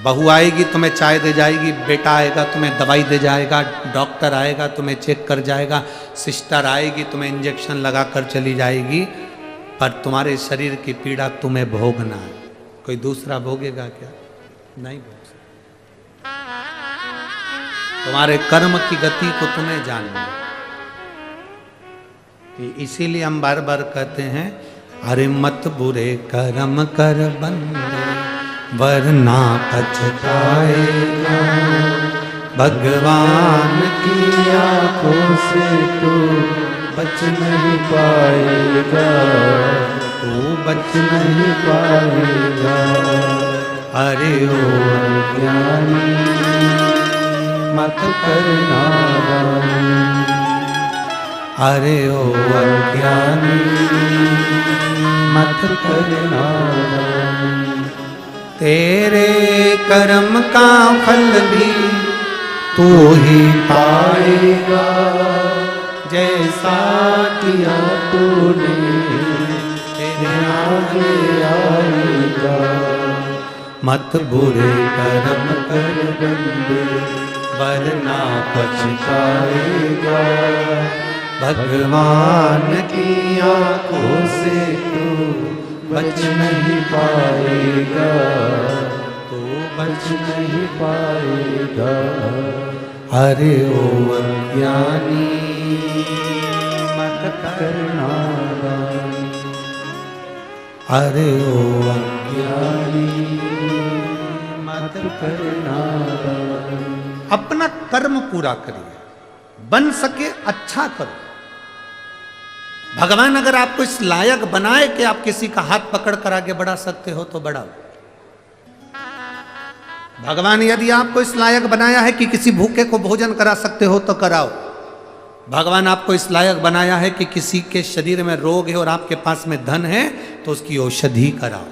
बहू आएगी तुम्हें चाय दे जाएगी, बेटा आएगा तुम्हें दवाई दे जाएगा, डॉक्टर आएगा तुम्हें चेक कर जाएगा, सिस्टर आएगी तुम्हें इंजेक्शन लगा कर चली जाएगी, पर तुम्हारे शरीर की पीड़ा तुम्हें भोगना है। कोई दूसरा भोगेगा क्या? नहीं भोग सकता। तुम्हारे कर्म की गति को तुम्हें जानना है। इसीलिए हम बार बार कहते हैं, अरे मत बुरे कर्म कर बंदे वरना पछताएगा, भगवान की आंखों से तू बच नहीं पाएगा, तू बच नहीं पाएगा। अरे ओ अज्ञानी मत करना, अरे ओ अज्ञानी मत करना, तेरे कर्म का फल भी तू ही पाएगा, जैसा किया तूने तेरे आगे आएगा। मत बुरे कर्म कर बंदे वरना पछताएगा, भगवान की आंखों से तू बच नहीं पाएगा, तू बच नहीं पाएगा। अरे ओ अज्ञानी मत करना, अरे ओ अज्ञानी मत करना। अपना कर्म पूरा करिए, बन सके अच्छा करो। भगवान अगर आपको इस लायक बनाए कि आप किसी का हाथ पकड़ कर आगे बढ़ा सकते हो तो बढ़ाओ। भगवान यदि आपको इस लायक बनाया है कि किसी भूखे को भोजन करा सकते हो तो कराओ। भगवान आपको इस लायक बनाया है कि किसी के शरीर में रोग है और आपके पास में धन है तो उसकी औषधि कराओ।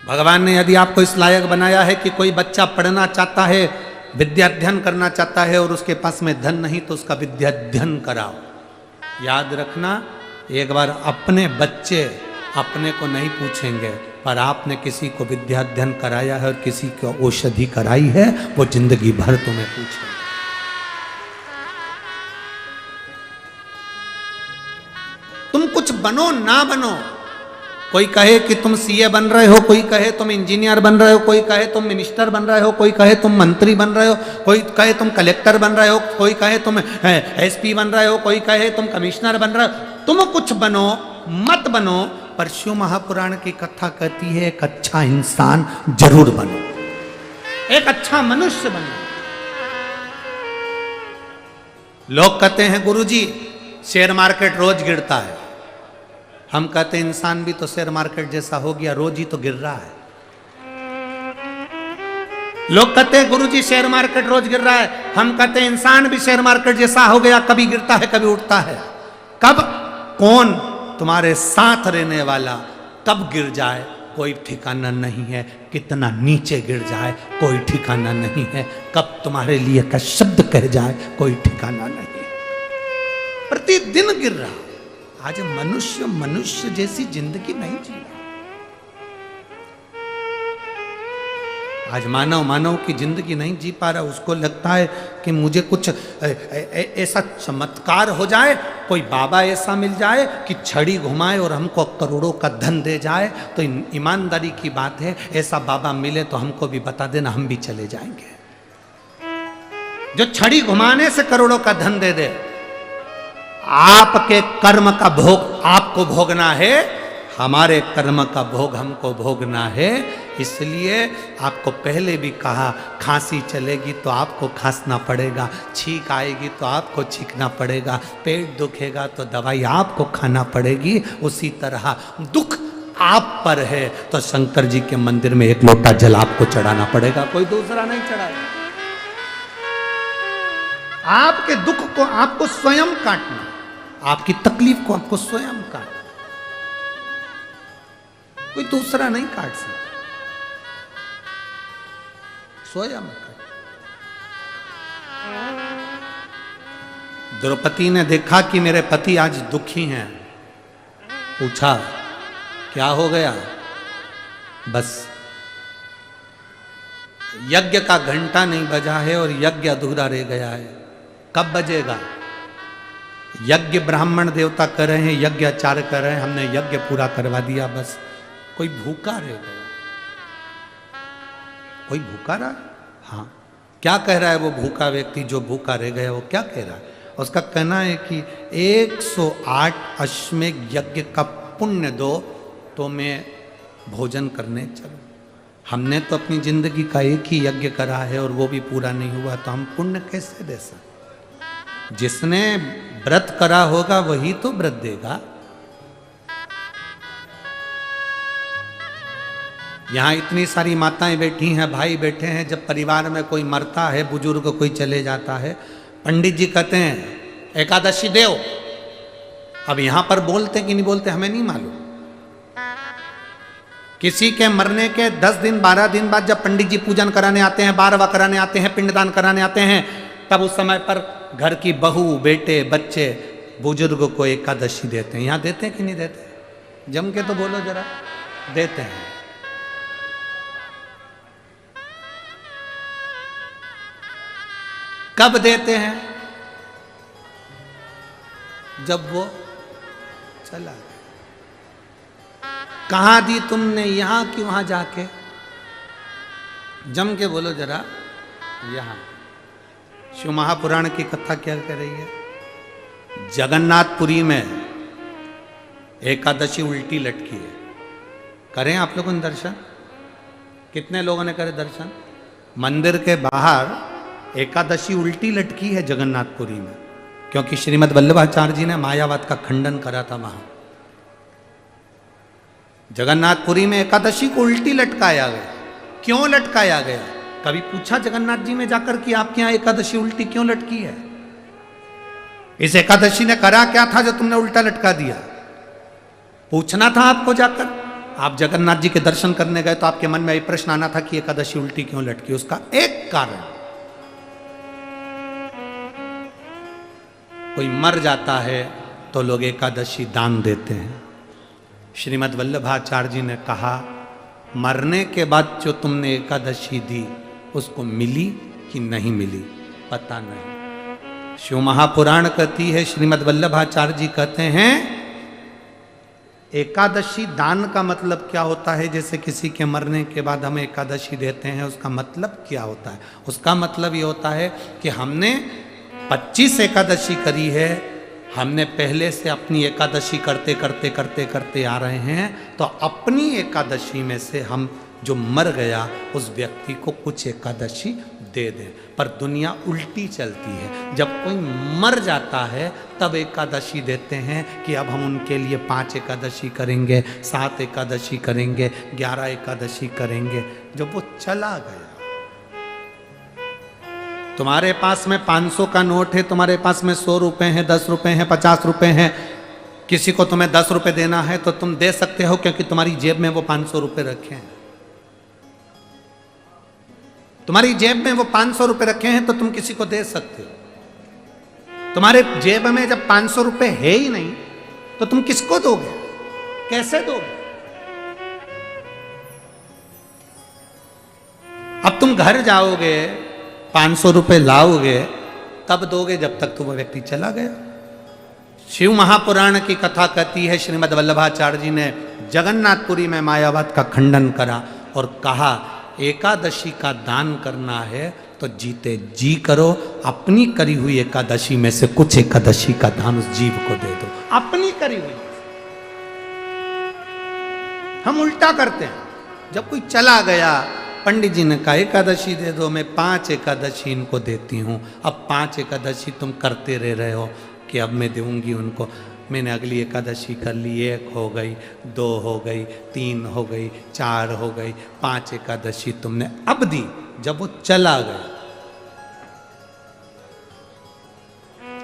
भगवान ने यदि आपको इस लायक बनाया है कि कोई बच्चा पढ़ना चाहता है, विद्याध्ययन करना चाहता है और उसके पास में धन नहीं तो उसका विद्याध्ययन कराओ। याद रखना, एक बार अपने बच्चे अपने को नहीं पूछेंगे, पर आपने किसी को विद्याध्ययन कराया है और किसी को औषधि कराई है, वो जिंदगी भर तुम्हें पूछेंगे। तुम कुछ बनो ना बनो, कोई कहे कि तुम सीए बन रहे हो, कोई कहे तुम इंजीनियर बन रहे हो, कोई कहे तुम मिनिस्टर बन रहे हो, कोई कहे तुम मंत्री बन रहे हो, कोई कहे तुम कलेक्टर बन रहे हो, कोई कहे तुम एसपी बन रहे हो, कोई कहे तुम कमिश्नर बन रहे हो। तुम कुछ बनो मत बनो, पर शिव महापुराण की कथा कहती है एक अच्छा इंसान जरूर बनो, एक अच्छा मनुष्य बनो। लोग कहते हैं गुरुजी शेयर मार्केट रोज गिरता है। हम कहते हैं इंसान भी तो शेयर मार्केट जैसा हो गया, रोज ही तो गिर रहा है। लोग कहते हैं गुरुजी शेयर मार्केट रोज गिर रहा है। हम कहते हैं इंसान भी शेयर मार्केट जैसा हो गया, कभी गिरता है कभी उठता है। कब कौन तुम्हारे साथ रहने वाला कब गिर जाए कोई ठिकाना नहीं है, कितना नीचे गिर जाए कोई ठिकाना नहीं है, कब तुम्हारे लिए का शब्द कह जाए कोई ठिकाना नहीं। प्रतिदिन गिर रहा। आज मनुष्य मनुष्य जैसी जिंदगी नहीं जी रहा। आज मानव मानव की जिंदगी नहीं जी पा रहा। उसको लगता है कि मुझे कुछ ऐसा चमत्कार हो जाए, कोई बाबा ऐसा मिल जाए कि छड़ी घुमाए और हमको करोड़ों का धन दे जाए। तो ईमानदारी की बात है, ऐसा बाबा मिले तो हमको भी बता देना, हम भी चले जाएंगे। जो छड़ी घुमाने से करोड़ों का धन दे दे। आपके कर्म का भोग आपको भोगना है, हमारे कर्म का भोग हमको भोगना है। इसलिए आपको पहले भी कहा, खांसी चलेगी तो आपको खांसना पड़ेगा, छींक आएगी तो आपको छींकना पड़ेगा, पेट दुखेगा तो दवाई आपको खाना पड़ेगी। उसी तरह दुख आप पर है तो शंकर जी के मंदिर में एक लोटा जल आपको चढ़ाना पड़ेगा, कोई दूसरा नहीं चढ़ाएगा। आपके दुख को आपको स्वयं काटना, आपकी तकलीफ को आपको स्वयं काटना, कोई दूसरा नहीं काट सकता, स्वयं काट। द्रौपदी ने देखा कि मेरे पति आज दुखी हैं, पूछा क्या हो गया? बस यज्ञ का घंटा नहीं बजा है और यज्ञ अधूरा रह गया है। कब बजेगा? यज्ञ ब्राह्मण देवता कर रहे हैं, यज्ञ आचार्य कर रहे हैं, हमने यज्ञ पूरा करवा दिया, बस कोई भूखा रह गया। कोई भूखा रहा? हाँ, क्या कह रहा है वो भूखा व्यक्ति जो भूखा रह गया? वो क्या कह रहा है? उसका कहना है कि 108 अश्वमेध यज्ञ का पुण्य दो तो मैं भोजन करने चलूं। हमने तो अपनी जिंदगी का एक ही यज्ञ करा है और वो भी पूरा नहीं हुआ, तो हम पुण्य कैसे दे सकते? जिसने व्रत करा होगा वही तो व्रत देगा। यहां इतनी सारी माताएं बैठी हैं, भाई बैठे हैं, जब परिवार में कोई मरता है, बुजुर्ग कोई चले जाता है, पंडित जी कहते हैं एकादशी देव। अब यहां पर बोलते कि नहीं बोलते हमें नहीं मालूम। किसी के मरने के 10 दिन 12 दिन बाद जब पंडित जी पूजन कराने आते हैं, बारवा कराने आते हैं, पिंडदान कराने आते हैं, तब उस समय पर घर की बहू, बेटे, बच्चे बुजुर्ग को एकादशी देते हैं। यहां देते हैं कि नहीं देते? जम के तो बोलो जरा। देते हैं। कब देते हैं? जब वो चला गया। कहां दी तुमने? यहां कि वहां जाके? जम के बोलो जरा। यहां। शिव महापुराण की कथा क्या कह रही है? जगन्नाथपुरी में एकादशी उल्टी लटकी है। करें आप लोगों ने दर्शन? कितने लोगों ने करे दर्शन? मंदिर के बाहर एकादशी उल्टी लटकी है जगन्नाथपुरी में, क्योंकि श्रीमद् वल्लभाचार्य जी ने मायावाद का खंडन करा था वहां। जगन्नाथपुरी में एकादशी को उल्टी लटकाया गया। क्यों लटकाया गया? कभी पूछा जगन्नाथ जी में जाकर कि आपके यहां एकादशी उल्टी क्यों लटकी है? इस एकादशी ने करा क्या था जो तुमने उल्टा लटका दिया? पूछना था आपको जाकर। आप जगन्नाथ जी के दर्शन करने गए तो आपके मन में यह प्रश्न आना था कि एकादशी उल्टी क्यों लटकी। उसका एक कारण, कोई मर जाता है तो लोग एकादशी दान देते हैं। श्रीमद् वल्लभाचार्य जी ने कहा, मरने के बाद जो तुमने एकादशी दी उसको मिली कि नहीं मिली पता नहीं। शिव महापुराण कहती है, श्रीमद् वल्लभाचार्य जी कहते हैं एकादशी दान का मतलब क्या होता है? जैसे किसी के मरने के बाद हम एकादशी देते हैं, उसका मतलब क्या होता है? उसका मतलब ये होता है कि हमने 25 एकादशी करी है, हमने पहले से अपनी एकादशी करते करते करते करते आ रहे हैं, तो अपनी एकादशी में से हम जो मर गया उस व्यक्ति को कुछ एकादशी दे दें। पर दुनिया उल्टी चलती है। जब कोई मर जाता है तब एकादशी देते हैं कि अब हम उनके लिए 5 एकादशी करेंगे, 7 एकादशी करेंगे, 11 एकादशी करेंगे। जब वो चला गया, तुम्हारे पास में 500 का नोट है, तुम्हारे पास में 100 रुपए हैं, 10 रुपए हैं, 50 रुपए हैं, किसी को तुम्हें 10 रुपए देना है तो तुम दे सकते हो, क्योंकि तुम्हारी जेब में वो 500 रुपए रखे हैं। तुम्हारी जेब में वो 500 रुपए रखे हैं तो तुम किसी को दे सकते हो। तुम्हारे जेब में जब 500 रुपए है ही नहीं तो तुम किसको दोगे? कैसे दोगे? अब तुम घर जाओगे, 500 रुपए लाओगे, तब दोगे जब तक तो वो व्यक्ति चला गया। शिव महापुराण की कथा कहती है, श्रीमद् वल्लभाचार्य जी ने जगन्नाथपुरी में मायावाद का खंडन करा और कहा एकादशी का दान करना है तो जीते जी करो, अपनी करी हुई एकादशी में से कुछ एकादशी का दान उस जीव को दे दो। अपनी करी हुई। हम उल्टा करते हैं। जब कोई चला गया, पंडित जी ने कहा एकादशी दे दो, मैं 5 एकादशी इनको देती हूँ। अब 5 एकादशी तुम करते रह रहे हो कि अब मैं दूंगी उनको। मैंने अगली एकादशी कर ली, 1 हो गई, 2 हो गई, 3 हो गई, 4 हो गई, 5 एकादशी तुमने अब दी। जब वो चला गया,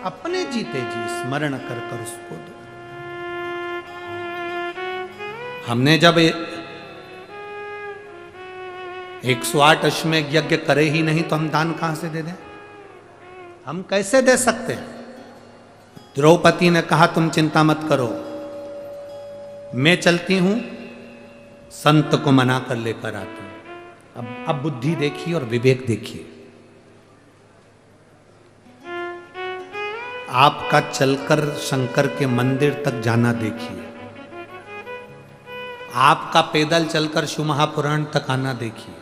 अपने जीते जी स्मरण कर कर उसको दो। हमने जब 108 अश्वमेध यज्ञ करे ही नहीं तो हम दान कहां से दे दें? हम कैसे दे सकते हैं? द्रौपदी ने कहा तुम चिंता मत करो, मैं चलती हूं, संत को मना कर लेकर आती हूं। अब बुद्धि देखिए और विवेक देखिए। आपका चलकर शंकर के मंदिर तक जाना देखिए, आपका पैदल चलकर शिव महापुराण तक आना देखिए।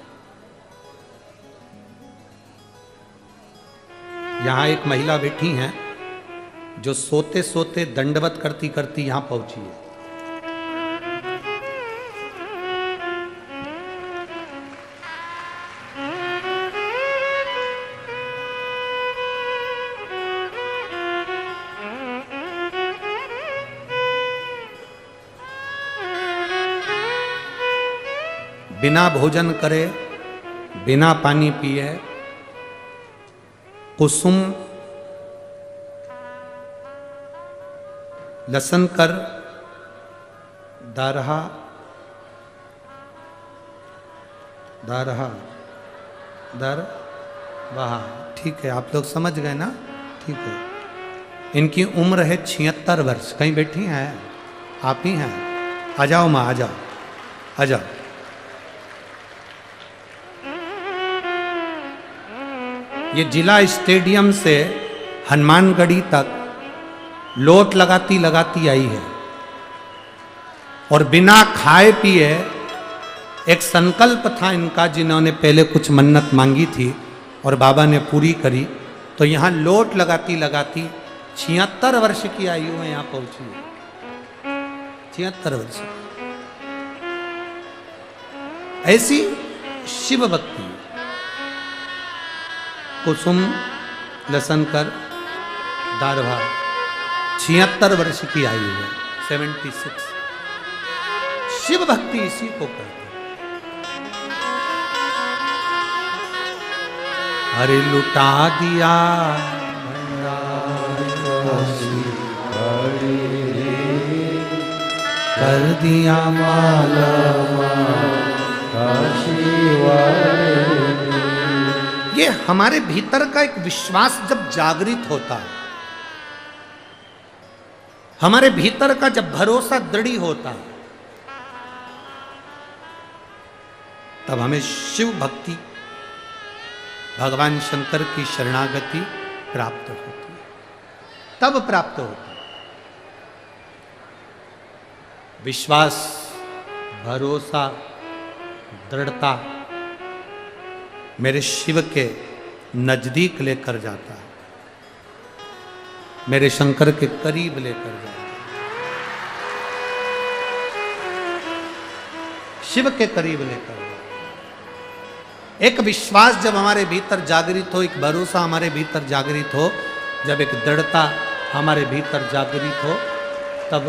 यहां एक महिला बैठी हैं जो सोते सोते दंडवत करती करती यहां पहुंची है। बिना भोजन करे, बिना पानी पिए, कुसुम लसन कर दारहा दारहा दर वहा, ठीक है, आप लोग समझ गए ना? ठीक है। इनकी उम्र है 76 वर्ष। कहीं बैठी हैं? आप ही हैं? आ जाओ माँ, आ जाओ, आ जाओ। ये जिला स्टेडियम से हनुमानगढ़ी तक लोट लगाती लगाती आई है और बिना खाए पिए, एक संकल्प था इनका, जिन्होंने पहले कुछ मन्नत मांगी थी और बाबा ने पूरी करी, तो यहाँ लोट लगाती लगाती 76 वर्ष की आयु में यहाँ पहुंची है। 76 वर्ष। ऐसी शिव भक्ति। कुसुम लसन कर दारभा, 76 वर्ष की आयु है, 76। शिव भक्ति इसी को कहते हैं। अरे लुटा दिया कर दिया माला ये हमारे भीतर का एक विश्वास जब जागृत होता है, हमारे भीतर का जब भरोसा दृढ़ होता है, तब हमें शिव भक्ति, भगवान शंकर की शरणागति प्राप्त होती है। तब प्राप्त होती है विश्वास, भरोसा, दृढ़ता मेरे शिव के नजदीक लेकर जाता है, मेरे शंकर के करीब लेकर जाता है, शिव के करीब लेकर जाता है। एक विश्वास जब हमारे भीतर जागृत हो, एक भरोसा हमारे भीतर जागृत हो, जब एक दृढ़ता हमारे भीतर जागृत हो, तब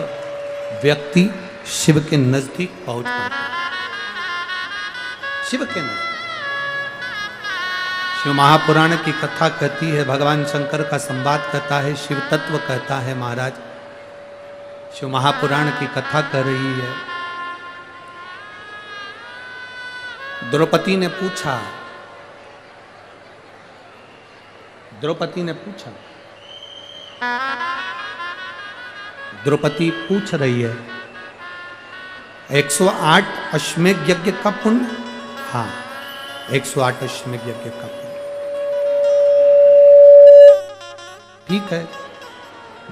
व्यक्ति शिव के नजदीक पहुंच पाता है। शिव के नजदीक। शिव महापुराण की कथा कहती है, भगवान शंकर का संवाद कहता है, शिव तत्व कहता है महाराज। शिव महापुराण की कथा कर रही है। द्रौपदी ने पूछा, द्रौपदी ने पूछा, द्रौपदी पूछ रही है 108 अश्वमेध यज्ञ का पुण्य। हाँ, 108 अश्वमेध यज्ञ का पुण्य। ठीक है।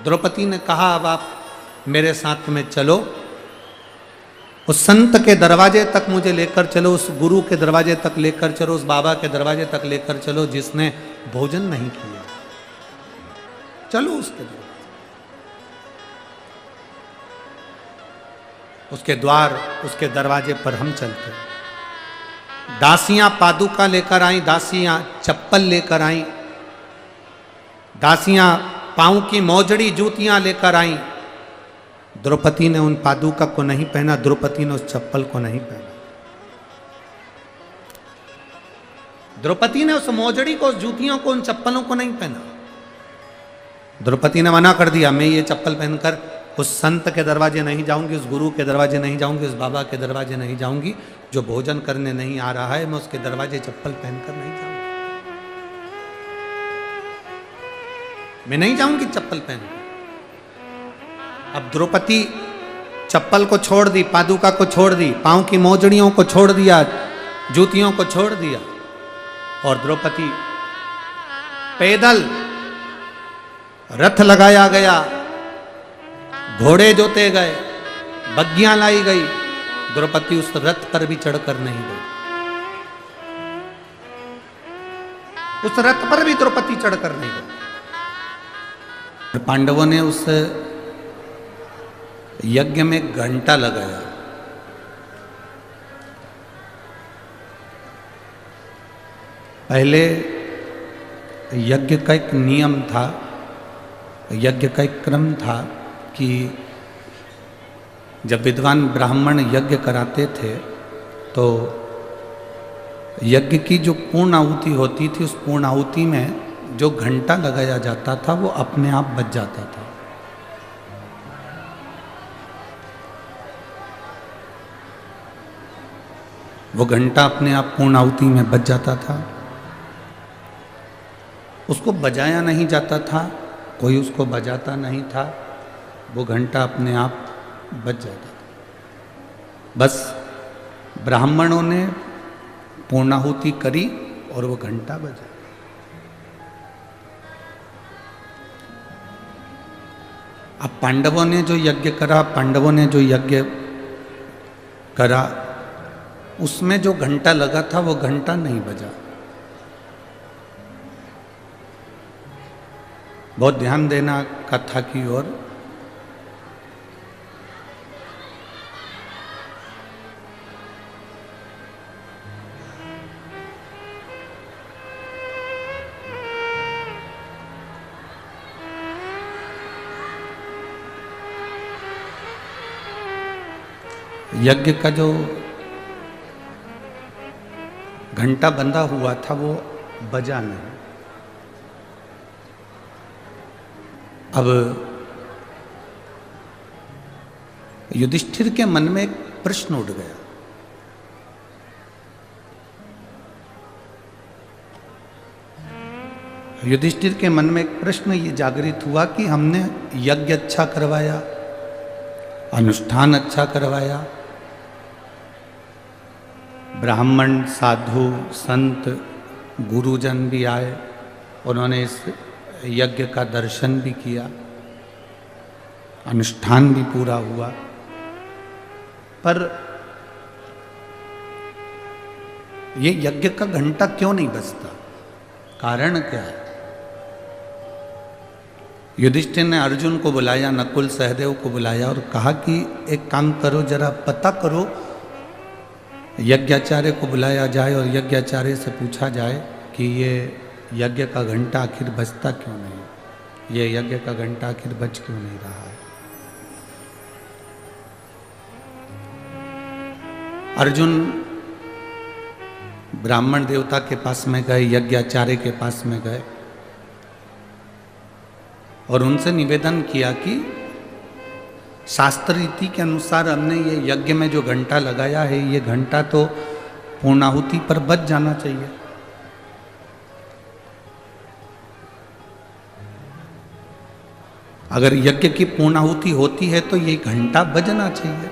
द्रौपदी ने कहा, अब आप मेरे साथ में चलो, उस संत के दरवाजे तक मुझे लेकर चलो, उस गुरु के दरवाजे तक लेकर चलो, उस बाबा के दरवाजे तक लेकर चलो जिसने भोजन नहीं किया। चलो उसके दरवाजे, उसके द्वार, उसके दरवाजे पर हम चलते। दासियां पादुका लेकर आई, दासियां चप्पल लेकर आई, दासियां पांव की मोजड़ी जूतियां लेकर आई। द्रौपदी ने उन पादुका को नहीं पहना, द्रौपदी ने उस चप्पल को नहीं पहना। द्रौपदी ने उस मोजड़ी को, उस जूतियों को, उन चप्पलों को नहीं पहना। द्रौपदी ने मना कर दिया, मैं ये चप्पल पहनकर उस संत के दरवाजे नहीं जाऊंगी, उस गुरु के दरवाजे नहीं जाऊंगी, उस बाबा के दरवाजे नहीं जाऊंगी, जो भोजन करने नहीं आ रहा है, मैं उसके दरवाजे चप्पल पहनकर नहीं जाऊंगी। मैं नहीं जाऊंगी चप्पल पहनकर। अब द्रौपदी चप्पल को छोड़ दी, पादुका को छोड़ दी, पांव की मोजड़ियों को छोड़ दिया, जूतियों को छोड़ दिया और द्रौपदी पैदल, रथ लगाया गया, घोड़े जोते गए, बग्गियां लाई गई, द्रौपदी उस रथ पर भी चढ़कर नहीं गई। उस रथ पर भी द्रौपदी चढ़कर नहीं गई। पांडवों ने उस यज्ञ में घंटा लगाया। पहले यज्ञ का एक नियम था, यज्ञ का एक क्रम था कि जब विद्वान ब्राह्मण यज्ञ कराते थे तो यज्ञ की जो पूर्ण आहुति होती थी, उस पूर्ण आहुति में जो घंटा लगाया जाता था वो अपने आप बज जाता था। वो घंटा अपने आप पूर्ण आहुति में बज जाता था। उसको बजाया नहीं जाता था, कोई उसको बजाता नहीं था, वो घंटा अपने आप बज जाता था। बस ब्राह्मणों ने पूर्णाहुति करी और वो घंटा बजा। अब पांडवों ने जो यज्ञ करा, पांडवों ने जो यज्ञ करा, उसमें जो घंटा लगा था वो घंटा नहीं बजा। बहुत ध्यान देना कथा की ओर। यज्ञ का जो घंटा बंधा हुआ था वो बजा नहीं। अब युधिष्ठिर के मन में एक प्रश्न उठ गया। युधिष्ठिर के मन में एक प्रश्न ये जागृत हुआ कि हमने यज्ञ अच्छा करवाया, अनुष्ठान अच्छा करवाया, ब्राह्मण, साधु, संत, गुरुजन भी आए, उन्होंने इस यज्ञ का दर्शन भी किया, अनुष्ठान भी पूरा हुआ, पर ये यज्ञ का घंटा क्यों नहीं बजता? कारण क्या है? युधिष्ठिर ने अर्जुन को बुलाया, नकुल सहदेव को बुलाया और कहा कि एक काम करो, जरा पता करो, यज्ञाचार्य को बुलाया जाए और यज्ञाचार्य से पूछा जाए कि ये यज्ञ का घंटा आखिर बजता क्यों नहीं, ये यज्ञ का घंटा आखिर बज क्यों नहीं रहा है। अर्जुन ब्राह्मण देवता के पास में गए, यज्ञाचार्य के पास में गए और उनसे निवेदन किया कि शास्त्र रीति के अनुसार हमने ये यज्ञ में जो घंटा लगाया है, ये घंटा तो पूर्णाहुति पर बज जाना चाहिए। अगर यज्ञ की पूर्णाहुति होती है तो ये घंटा बजना चाहिए।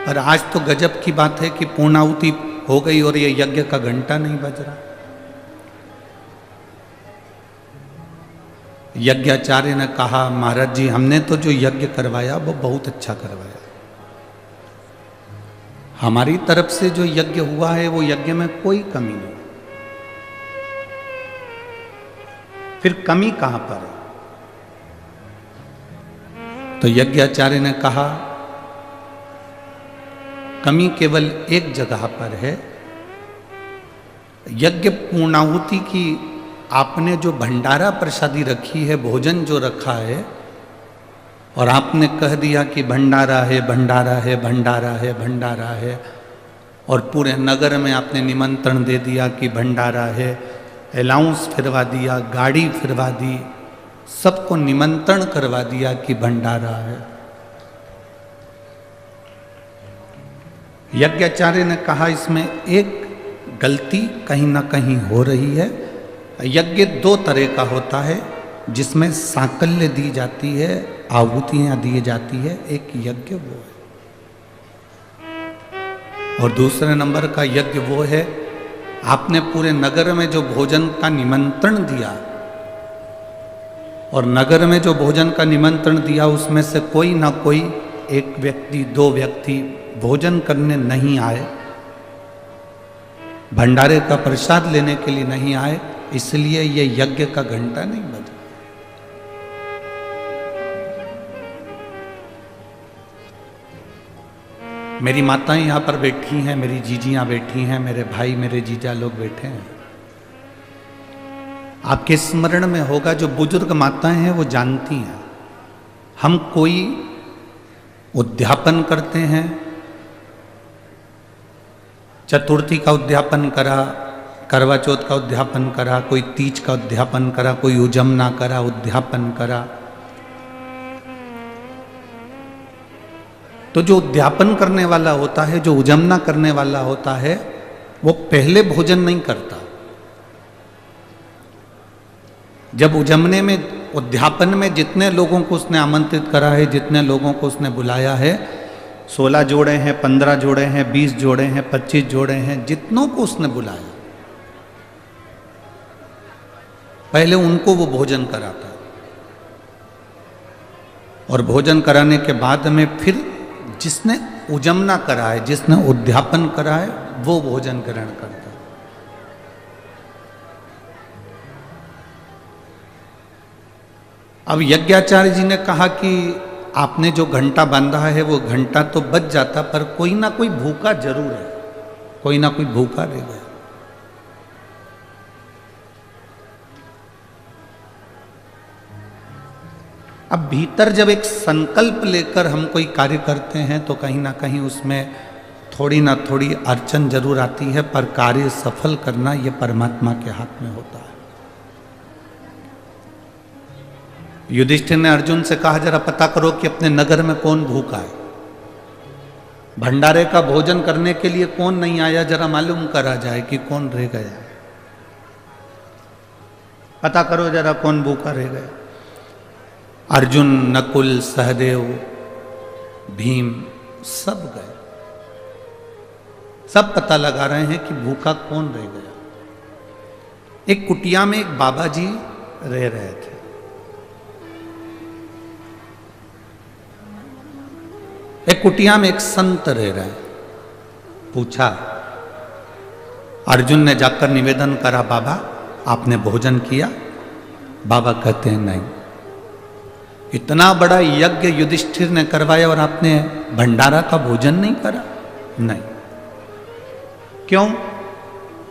पर आज तो गजब की बात है कि पूर्णाहुति हो गई और ये यज्ञ का घंटा नहीं बज रहा। यज्ञाचार्य ने कहा, महाराज जी, हमने तो जो यज्ञ करवाया वो बहुत अच्छा करवाया, हमारी तरफ से जो यज्ञ हुआ है वो यज्ञ में कोई कमी नहीं। फिर कमी कहां पर है? तो यज्ञाचार्य ने कहा, कमी केवल एक जगह पर है। यज्ञ पूर्णाहुति की आपने जो भंडारा प्रसादी रखी है, भोजन जो रखा है, और आपने कह दिया कि भंडारा है, भंडारा है, भंडारा है, भंडारा है, और पूरे नगर में आपने निमंत्रण दे दिया कि भंडारा है, अलाउंस फिरवा दिया, गाड़ी फिरवा दी, सबको निमंत्रण करवा दिया कि भंडारा है। यज्ञाचार्य ने कहा, इसमें एक गलती कहीं ना कहीं हो रही है। यज्ञ दो तरह का होता है, जिसमें सांकल्य दी जाती है, आहुतियां दी जाती है, एक यज्ञ वो है। और दूसरे नंबर का यज्ञ वो है, आपने पूरे नगर में जो भोजन का निमंत्रण दिया, और नगर में जो भोजन का निमंत्रण दिया उसमें से कोई ना कोई एक व्यक्ति, दो व्यक्ति भोजन करने नहीं आए, भंडारे का प्रसाद लेने के लिए नहीं आए, इसलिए ये यज्ञ का घंटा नहीं बजा। मेरी माताएं यहाँ पर बैठी हैं, मेरी जीजियां बैठी हैं, मेरे भाई, मेरे जीजा लोग बैठे हैं। आपके स्मरण में होगा, जो बुजुर्ग माताएं हैं वो जानती हैं, हम कोई उद्यापन करते हैं, चतुर्थी का उद्यापन करा, करवा चौथ का उद्यापन करा, कोई तीज का उद्यापन करा, कोई उजमना करा, उद्यापन करा, तो जो उद्यापन करने वाला होता है, जो उजमना करने वाला होता है, वो पहले भोजन नहीं करता। जब उजमने में, उद्यापन में जितने लोगों को उसने आमंत्रित करा है, जितने लोगों को उसने बुलाया है, 16 जोड़े हैं, 15 जोड़े हैं, 20 जोड़े हैं, 25 जोड़े हैं, जितनों को उसने बुलाया, पहले उनको वो भोजन कराता, और भोजन कराने के बाद में फिर जिसने उजमना करा है, जिसने उद्यापन करा है, वो भोजन ग्रहण करता है। अब यज्ञाचार्य जी ने कहा कि आपने जो घंटा बांधा है वो घंटा तो बज जाता, पर कोई ना कोई भूखा जरूर है, कोई ना कोई भूखा रह गया। अब भीतर जब एक संकल्प लेकर हम कोई कार्य करते हैं तो कहीं ना कहीं उसमें थोड़ी ना थोड़ी अड़चन जरूर आती है, पर कार्य सफल करना ये परमात्मा के हाथ में होता है। युधिष्ठिर ने अर्जुन से कहा, जरा पता करो कि अपने नगर में कौन भूखा है, भंडारे का भोजन करने के लिए कौन नहीं आया, जरा मालूम करा जाए कि कौन रह गया, पता करो जरा कौन भूखा रह गया। अर्जुन, नकुल, सहदेव, भीम सब गए, सब पता लगा रहे हैं कि भूखा कौन रह गया। एक कुटिया में एक बाबा जी रह रहे थे। एक कुटिया में एक संत रह रहे। पूछा, अर्जुन ने जाकर निवेदन करा, बाबा आपने भोजन किया? बाबा कहते हैं नहीं। इतना बड़ा यज्ञ युधिष्ठिर ने करवाया और आपने भंडारा का भोजन नहीं करा? नहीं। क्यों?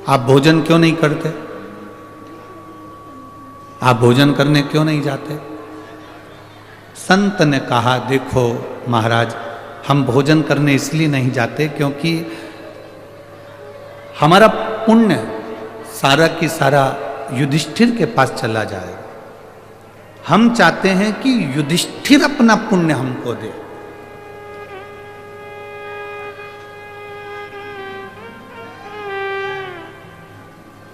आप भोजन क्यों नहीं करते? आप भोजन करने क्यों नहीं जाते? संत ने कहा, देखो महाराज, हम भोजन करने इसलिए नहीं जाते क्योंकि हमारा पुण्य सारा की सारा युधिष्ठिर के पास चला जाए। हम चाहते हैं कि युधिष्ठिर अपना पुण्य हमको दे।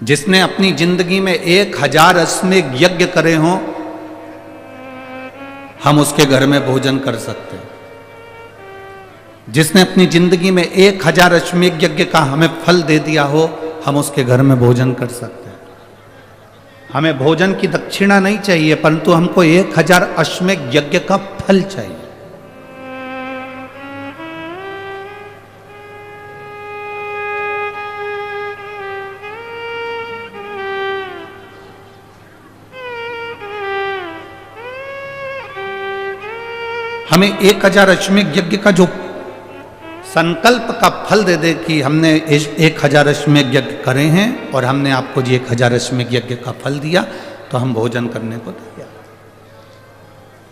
जिसने अपनी जिंदगी में 1000 अश्वमेध यज्ञ करे हों, हम उसके घर में भोजन कर सकते हैं। जिसने अपनी जिंदगी में 1000 अश्वमेध यज्ञ का हमें फल दे दिया हो, हम उसके घर में भोजन कर सकते हैं। हमें भोजन की दक्षिणा नहीं चाहिए, परंतु हमको 1000 अश्वमेध यज्ञ का फल चाहिए। हमें 1000 अश्वमेध यज्ञ का जो संकल्प का फल दे दे कि हमने 1000 अश्वमेध यज्ञ करे हैं और हमने आपको जी 1000 अश्वमेध यज्ञ का फल दिया, तो हम भोजन करने को तैयार।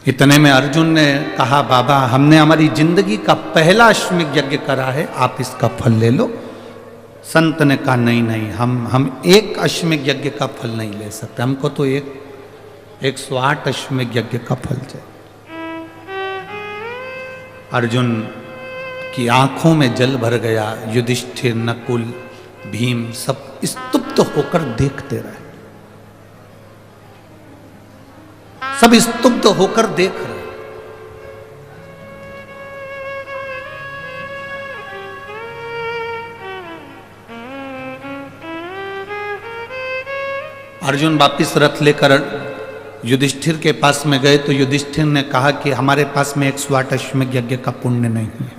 इतने में अर्जुन ने कहा, बाबा हमने हमारी जिंदगी का पहला अश्वमेध यज्ञ करा है, आप इसका फल ले लो। संत ने कहा, नहीं नहीं, हम एक अश्वमेध यज्ञ का फल नहीं ले सकते, हमको तो 108 अश्वमेध यज्ञ का फल चाहिए। अर्जुन की आंखों में जल भर गया। युधिष्ठिर, नकुल, भीम सब स्तुप्त होकर देखते रहे। सब स्तुब्ध होकर देख रहे। अर्जुन वापिस रथ लेकर युधिष्ठिर के पास में गए तो युधिष्ठिर ने कहा कि हमारे पास में 108 अश्वमेध यज्ञ का पुण्य नहीं है,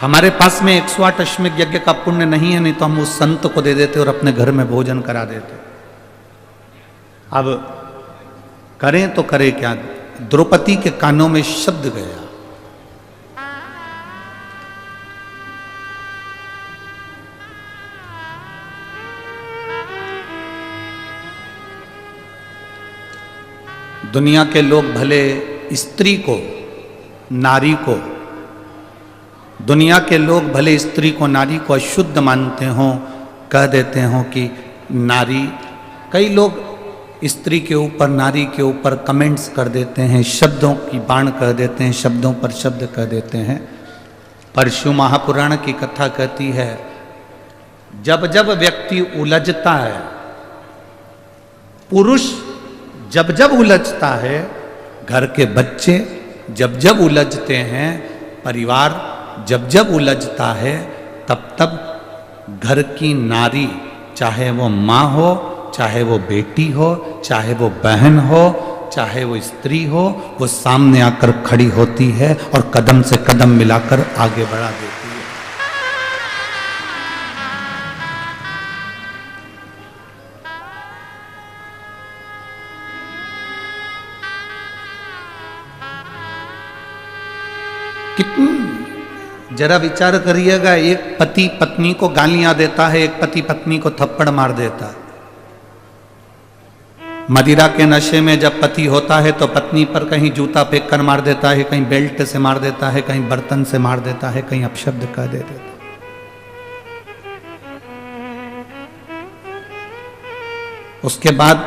हमारे पास में 108 अश्वमेध यज्ञ का पुण्य नहीं है, नहीं तो हम उस संत को दे देते और अपने घर में भोजन करा देते। अब करें तो करें क्या? द्रौपदी के कानों में शब्द गया, दुनिया के लोग भले स्त्री को, नारी को, दुनिया के लोग भले स्त्री को, नारी को अशुद्ध मानते हों, कह देते हों कि नारी, कई लोग स्त्री के ऊपर, नारी के ऊपर कमेंट्स कर देते हैं, शब्दों की बाण कर देते हैं, शब्दों पर शब्द कह देते हैं। पर शिव महापुराण की कथा कहती है, जब जब व्यक्ति उलझता है, पुरुष जब जब उलझता है, घर के बच्चे जब जब उलझते हैं, परिवार जब जब उलझता है, तब तब घर की नारी, चाहे वो माँ हो, चाहे वो बेटी हो, चाहे वो बहन हो, चाहे वो स्त्री हो, वो सामने आकर खड़ी होती है और कदम से कदम मिलाकर आगे बढ़ा देती है। कितनी जरा विचार करिएगा, एक पति पत्नी को गालियां देता है, एक पति पत्नी को थप्पड़ मार देता है। मदिरा के नशे में जब पति होता है तो पत्नी पर कहीं जूता फेंक कर मार देता है, कहीं बेल्ट से मार देता है, कहीं बर्तन से मार देता है, कहीं अपशब्द कह देता है। उसके बाद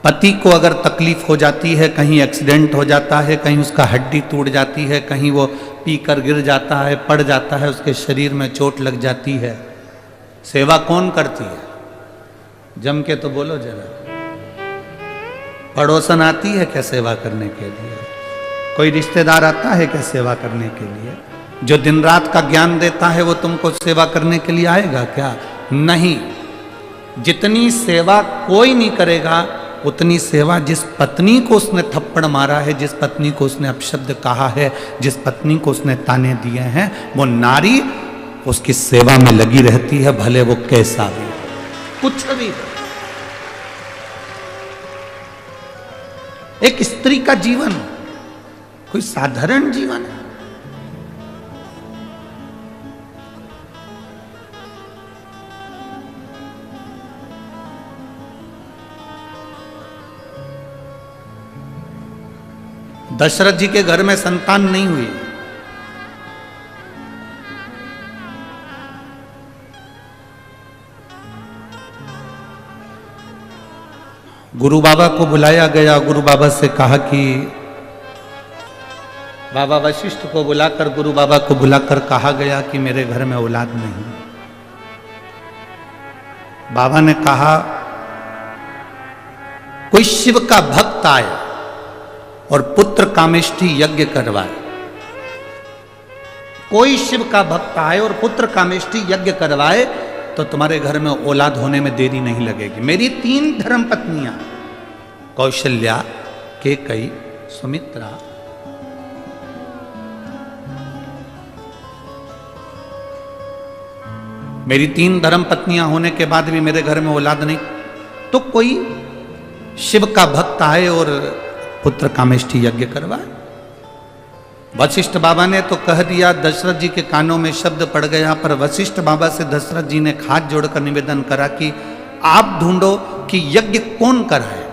पति को अगर तकलीफ हो जाती है, कहीं एक्सीडेंट हो जाता है, कहीं उसका हड्डी टूट जाती है, कहीं वो पीकर गिर जाता है, पड़ जाता है, उसके शरीर में चोट लग जाती है, सेवा कौन करती है? जम के तो बोलो जरा। पड़ोसन आती है क्या सेवा करने के लिए? कोई रिश्तेदार आता है क्या सेवा करने के लिए? जो दिन रात का ज्ञान देता है वो तुमको सेवा करने के लिए आएगा क्या? नहीं। जितनी सेवा कोई नहीं करेगा, उतनी सेवा जिस पत्नी को उसने थप्पड़ मारा है, जिस पत्नी को उसने अपशब्द कहा है, जिस पत्नी को उसने ताने दिए हैं, वो नारी उसकी सेवा में लगी रहती है, भले वो कैसा भी हो, कुछ भी हो। एक स्त्री का जीवन कोई साधारण जीवन है? दशरथ जी के घर में संतान नहीं हुई, गुरु बाबा को बुलाया गया। गुरु बाबा से कहा कि बाबा वशिष्ठ को बुलाकर, गुरु बाबा को बुलाकर कहा गया कि मेरे घर में औलाद नहीं। बाबा ने कहा कोई शिव का भक्त आए और पुत्र कामेष्ठी यज्ञ करवाए, कोई शिव का भक्त आए और पुत्र कामेष्ठी यज्ञ करवाए तो तुम्हारे घर में औलाद होने में देरी नहीं लगेगी। मेरी 3 धर्म पत्नियां, कौशल्या, केकई, सुमित्रा, मेरी 3 धर्म पत्नियां होने के बाद भी मेरे घर में औलाद नहीं, तो कोई शिव का भक्त आए और पुत्र कामेष्ठी यज्ञ करवाए। वशिष्ठ बाबा ने तो कह दिया, दशरथ जी के कानों में शब्द पड़ गया, पर वशिष्ठ बाबा से दशरथ जी ने हाथ जोड़कर निवेदन करा कि आप ढूंढो कि यज्ञ कौन कराएगा।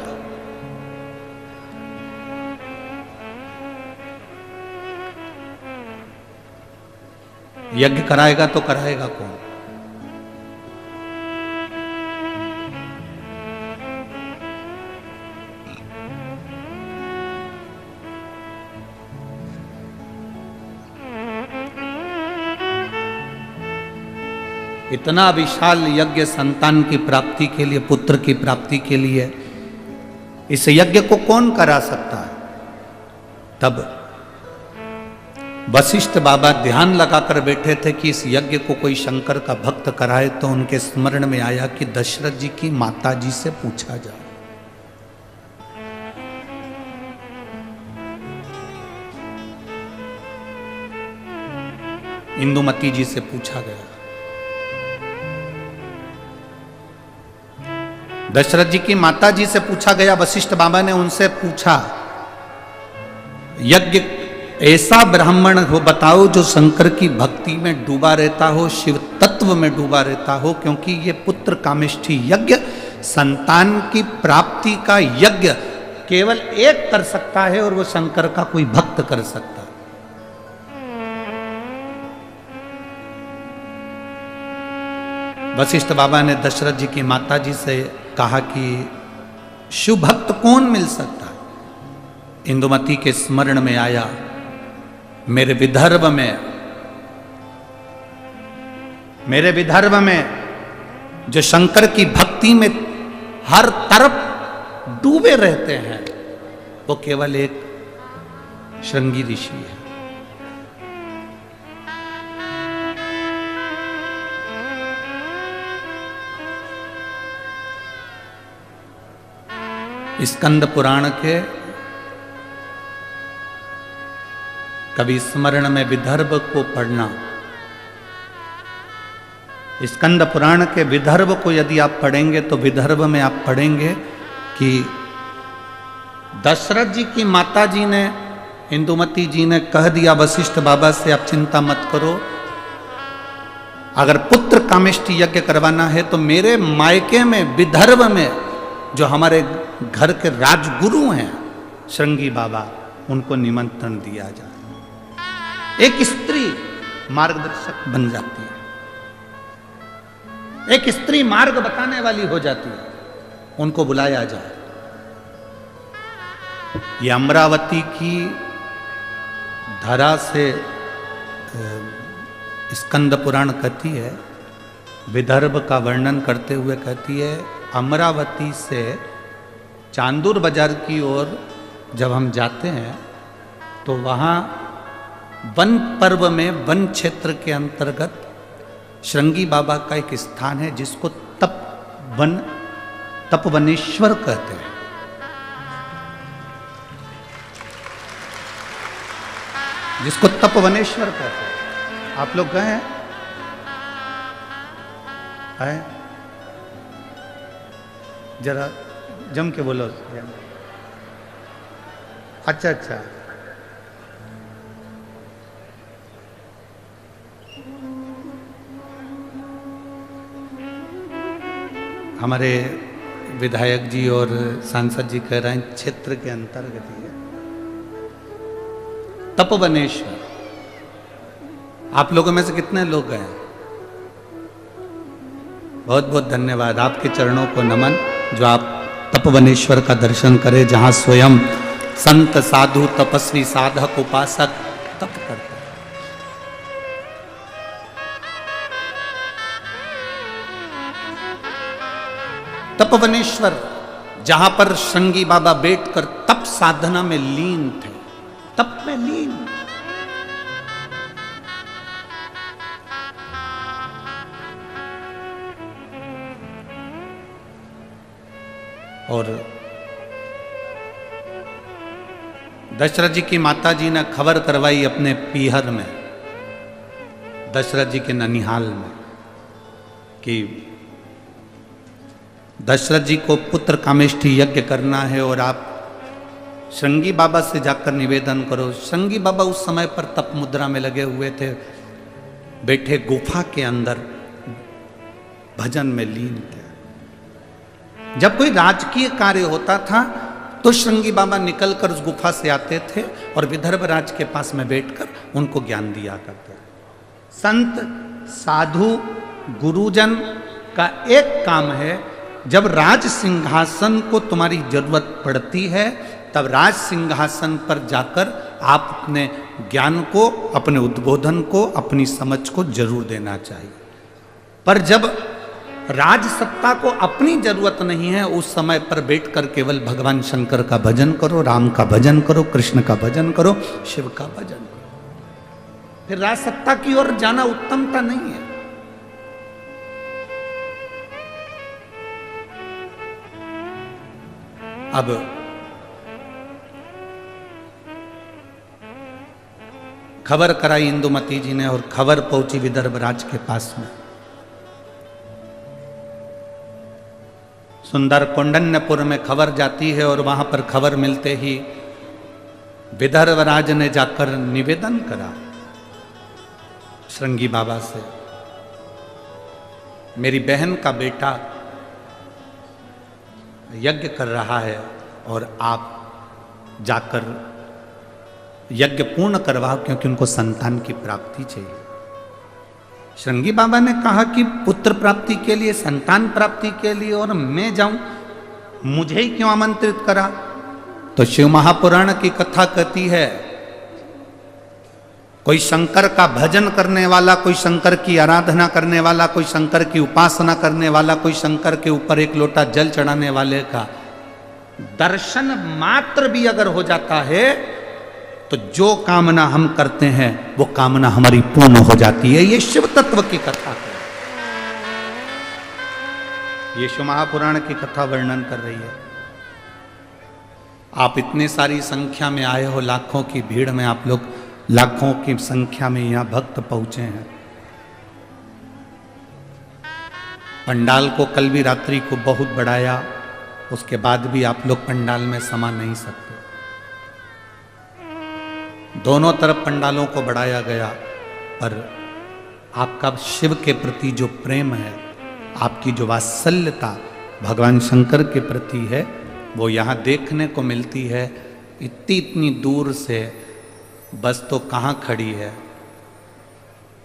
यज्ञ कराएगा तो कराएगा कौन? इतना विशाल यज्ञ संतान की प्राप्ति के लिए, पुत्र की प्राप्ति के लिए, इस यज्ञ को कौन करा सकता है? तब वशिष्ठ बाबा ध्यान लगाकर बैठे थे कि इस यज्ञ को कोई शंकर का भक्त कराए, तो उनके स्मरण में आया कि दशरथ जी की माता जी से पूछा जाए। इंदुमती जी से पूछा गया। दशरथ जी की माता जी से पूछा गया। वशिष्ठ बाबा ने उनसे पूछा, यज्ञ ऐसा ब्राह्मण हो बताओ जो शंकर की भक्ति में डूबा रहता हो, शिव तत्व में डूबा रहता हो, क्योंकि ये पुत्र कामेष्ठी यज्ञ, संतान की प्राप्ति का यज्ञ केवल एक कर सकता है और वो शंकर का कोई भक्त कर सकता है। वशिष्ठ बाबा ने दशरथ जी की माता जी से कहा कि शिव भक्त कौन मिल सकता है? इंदुमती के स्मरण में आया, मेरे विदर्भ में जो शंकर की भक्ति में हर तरफ डूबे रहते हैं, वो केवल एक श्रृंगी ऋषि है। स्कंद पुराण के कभी स्मरण में विदर्भ को पढ़ना। स्कंद पुराण के विदर्भ को यदि आप पढ़ेंगे तो विदर्भ में आप पढ़ेंगे कि दशरथ जी की माता जी ने, इंदुमती जी ने कह दिया वशिष्ठ बाबा से, आप चिंता मत करो, अगर पुत्र कामेष्ठी यज्ञ करवाना है तो मेरे मायके में विदर्भ में जो हमारे घर के राजगुरु हैं श्रृंगी बाबा, उनको निमंत्रण दिया जाए। एक स्त्री मार्गदर्शक बन जाती है, एक स्त्री मार्ग बताने वाली हो जाती है, उनको बुलाया जाए। ये अमरावती की धरा से स्कंद पुराण कहती है, विदर्भ का वर्णन करते हुए कहती है, अमरावती से चांदूर बाजार की ओर जब हम जाते हैं तो वहाँ वन पर्व में वन क्षेत्र के अंतर्गत श्रृंगी बाबा का एक स्थान है जिसको तपवनेश्वर कहते हैं। जिसको तपवनेश्वर कहते हैं। आप लोग गए हैं? जरा जम के बोलो। अच्छा अच्छा, हमारे विधायक जी और सांसद जी कह रहे हैं क्षेत्र के अंतर्गत ही है तपवनेश्वर। आप लोगों में से कितने लोग गए? बहुत बहुत धन्यवाद, आपके चरणों को नमन जो आप तपवनेश्वर का दर्शन करें, जहां स्वयं संत साधु तपस्वी साधक उपासक तप करते हैं। तपवनेश्वर जहां पर श्रृंगी बाबा बैठकर तप साधना में लीन थे, तप में लीन। और दशरथ जी की माता जी ने खबर करवाई अपने पीहर में, दशरथ जी के ननिहाल में, कि दशरथ जी को पुत्र कामेष्ठी यज्ञ करना है और आप श्रृंगी बाबा से जाकर निवेदन करो। श्रृंगी बाबा उस समय पर तप मुद्रा में लगे हुए थे, बैठे गुफा के अंदर भजन में लीन थे। जब कोई राजकीय कार्य होता था तो श्रृंगी बाबा निकलकर उस गुफा से आते थे और विदर्भ राज के पास में बैठकर उनको ज्ञान दिया करते थे। संत साधु गुरुजन का एक काम है, जब राज सिंहासन को तुम्हारी जरूरत पड़ती है तब राज सिंहासन पर जाकर आप अपने ज्ञान को, अपने उद्बोधन को, अपनी समझ को जरूर देना चाहिए। पर जब राज सत्ता को अपनी जरूरत नहीं है, उस समय पर बैठकर केवल भगवान शंकर का भजन करो, राम का भजन करो, कृष्ण का भजन करो, शिव का भजन करो। फिर राज सत्ता की ओर जाना उत्तमता नहीं है। अब खबर कराई इंदुमती जी ने और खबर पहुंची विदर्भ राज के पास में। सुंदर कौंडन्यपुर में खबर जाती है और वहां पर खबर मिलते ही विदर्भ राज ने जाकर निवेदन करा श्रृंगी बाबा से, मेरी बहन का बेटा यज्ञ कर रहा है और आप जाकर यज्ञ पूर्ण करवाओ, क्योंकि उनको संतान की प्राप्ति चाहिए। श्रृंगी बाबा ने कहा कि पुत्र प्राप्ति के लिए, संतान प्राप्ति के लिए, और मैं जाऊं, मुझे ही क्यों आमंत्रित करा? तो शिव महापुराण की कथा कहती है, कोई शंकर का भजन करने वाला, कोई शंकर की आराधना करने वाला, कोई शंकर की उपासना करने वाला, कोई शंकर के ऊपर एक लोटा जल चढ़ाने वाले का दर्शन मात्र भी अगर हो जाता है तो जो कामना हम करते हैं वो कामना हमारी पूर्ण हो जाती है। ये शिव तत्व की कथा है, ये शिव महापुराण की कथा वर्णन कर रही है। आप इतने सारी संख्या में आए हो, लाखों की भीड़ में आप लोग लाखों की संख्या में यहां भक्त पहुंचे हैं। पंडाल को कल भी रात्रि को बहुत बढ़ाया, उसके बाद भी आप लोग पंडाल में समा नहीं सकते। दोनों तरफ पंडालों को बढ़ाया गया, पर आपका शिव के प्रति जो प्रेम है, आपकी जो वात्सल्यता भगवान शंकर के प्रति है, वो यहाँ देखने को मिलती है। इतनी दूर से बस तो कहाँ खड़ी है,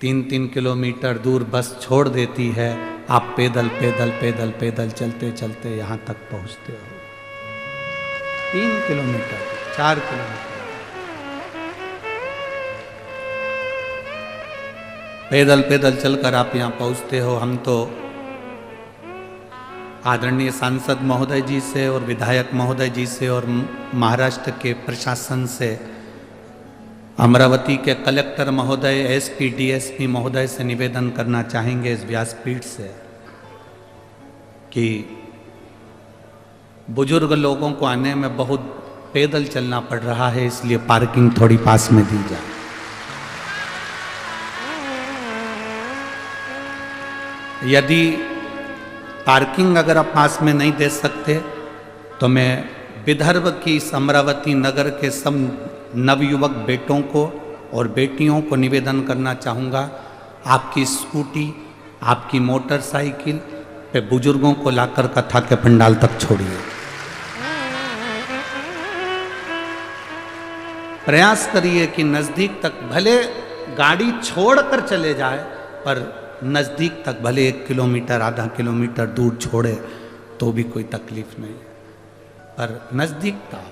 3-3 किलोमीटर दूर बस छोड़ देती है, आप पैदल पैदल पैदल पैदल चलते चलते यहाँ तक पहुँचते हो। 3 किलोमीटर 4 किलोमीटर पैदल पैदल चलकर आप यहाँ पहुँचते हो। हम तो आदरणीय सांसद महोदय जी से और विधायक महोदय जी से और महाराष्ट्र के प्रशासन से, अमरावती के कलेक्टर महोदय, एसपी डीएसपी महोदय से निवेदन करना चाहेंगे इस व्यासपीठ से कि बुजुर्ग लोगों को आने में बहुत पैदल चलना पड़ रहा है, इसलिए पार्किंग थोड़ी पास में दी जाए। यदि पार्किंग अगर आप पास में नहीं दे सकते तो मैं विदर्भ की अमरावती नगर के सब नवयुवक बेटों को और बेटियों को निवेदन करना चाहूँगा, आपकी स्कूटी, आपकी मोटरसाइकिल पे बुजुर्गों को लाकर कथा के पंडाल तक छोड़िए। प्रयास करिए कि नज़दीक तक, भले गाड़ी छोड़कर चले जाए, पर नज़दीक तक भले 1 किलोमीटर आधा किलोमीटर दूर छोड़े तो भी कोई तकलीफ नहीं, पर नज़दीक का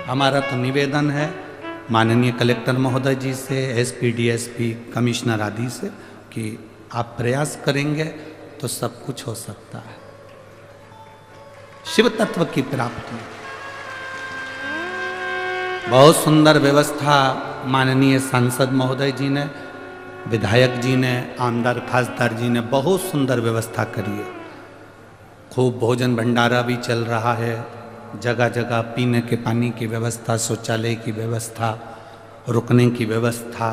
हमारा तो निवेदन है माननीय कलेक्टर महोदय जी से, एसपी डीएसपी कमिश्नर आदि से, कि आप प्रयास करेंगे तो सब कुछ हो सकता है। शिव तत्व की प्राप्ति, बहुत सुंदर व्यवस्था माननीय सांसद महोदय जी ने, विधायक जी ने, आमदार खासदार जी ने बहुत सुंदर व्यवस्था करी है। खूब भोजन भंडारा भी चल रहा है, जगह जगह पीने के पानी की व्यवस्था, शौचालय की व्यवस्था, रुकने की व्यवस्था,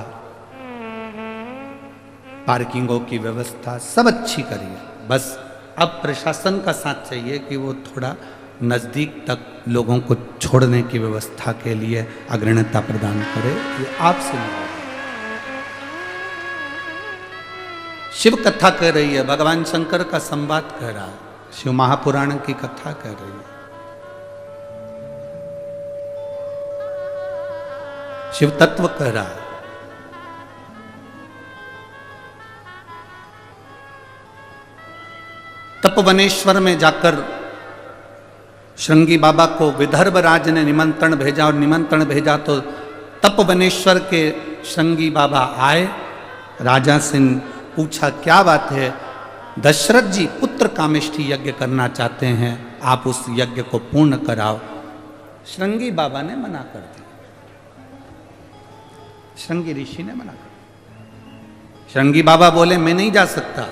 पार्किंगों की व्यवस्था, सब अच्छी करी है। बस अब प्रशासन का साथ चाहिए कि वो थोड़ा नज़दीक तक लोगों को छोड़ने की व्यवस्था के लिए अग्रणीयता प्रदान करे। ये आपसे निवेदन। शिव कथा कह रही है, भगवान शंकर का संवाद कह रहा है, शिव महापुराण की कथा कह रही है। शिव तत्व कह रहा है। तपवनेश्वर में जाकर श्रृंगी बाबा को विदर्भ राज ने निमंत्रण भेजा, और निमंत्रण भेजा तो तपवनेश्वर के श्रृंगी बाबा आए। राजा से पूछा क्या बात है, दशरथ जी पुत्र कामेष्ठी यज्ञ करना चाहते हैं, आप उस यज्ञ को पूर्ण कराओ। श्रृंगी बाबा ने मना कर दिया, श्रृंगी ऋषि ने मना कर दिया। श्रृंगी बाबा बोले मैं नहीं जा सकता,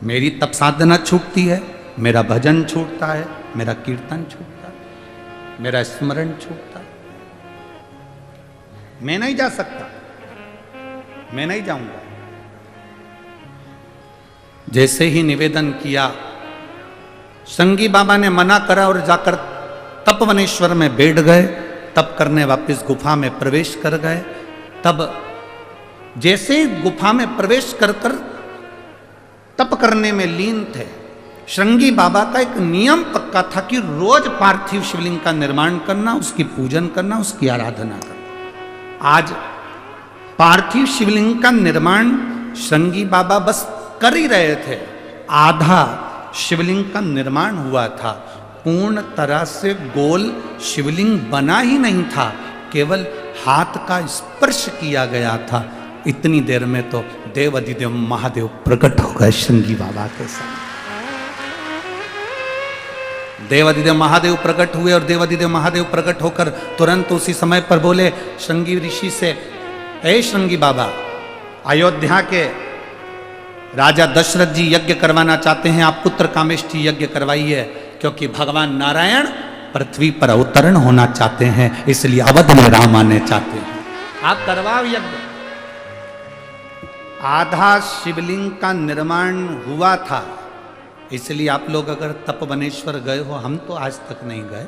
मेरी तप साधना छूटती है, मेरा भजन छूटता है, मेरा कीर्तन छूटता है, मेरा स्मरण छूटता है, मैं नहीं जा सकता, मैं नहीं जाऊंगा। जैसे ही निवेदन किया, श्रृंगी बाबा ने मना करा और जाकर तपवनेश्वर में बैठ गए। तप करने वापस गुफा में प्रवेश कर गए। तब जैसे ही गुफा में प्रवेश कर कर तप करने में लीन थे, श्रृंगी बाबा का एक नियम पक्का था कि रोज पार्थिव शिवलिंग का निर्माण करना, उसकी पूजन करना, उसकी आराधना करना। आज पार्थिव शिवलिंग का निर्माण श्रृंगी बाबा बस कर ही रहे थे, आधा शिवलिंग का निर्माण हुआ था, पूर्ण तरह से गोल शिवलिंग बना ही नहीं था, केवल हाथ का स्पर्श किया गया था। इतनी देर में तो देवाधिदेव महादेव प्रकट हो गए श्रृंगी बाबा के सामने। देवाधिदेव महादेव प्रकट हुए और देवाधिदेव महादेव प्रकट होकर तुरंत उसी समय पर बोले श्रृंगी ऋषि से, हे श्रृंगी बाबा, अयोध्या के राजा दशरथ जी यज्ञ करवाना चाहते हैं, आप पुत्र कामेष्ठी यज्ञ करवाइए, क्योंकि भगवान नारायण पृथ्वी पर अवतरण होना चाहते हैं, इसलिए अवध में राम आने चाहते हैं, आप करवाओ यज्ञ। आधा शिवलिंग का निर्माण हुआ था, इसलिए आप लोग अगर तपवनेश्वर गए हो, हम तो आज तक नहीं गए,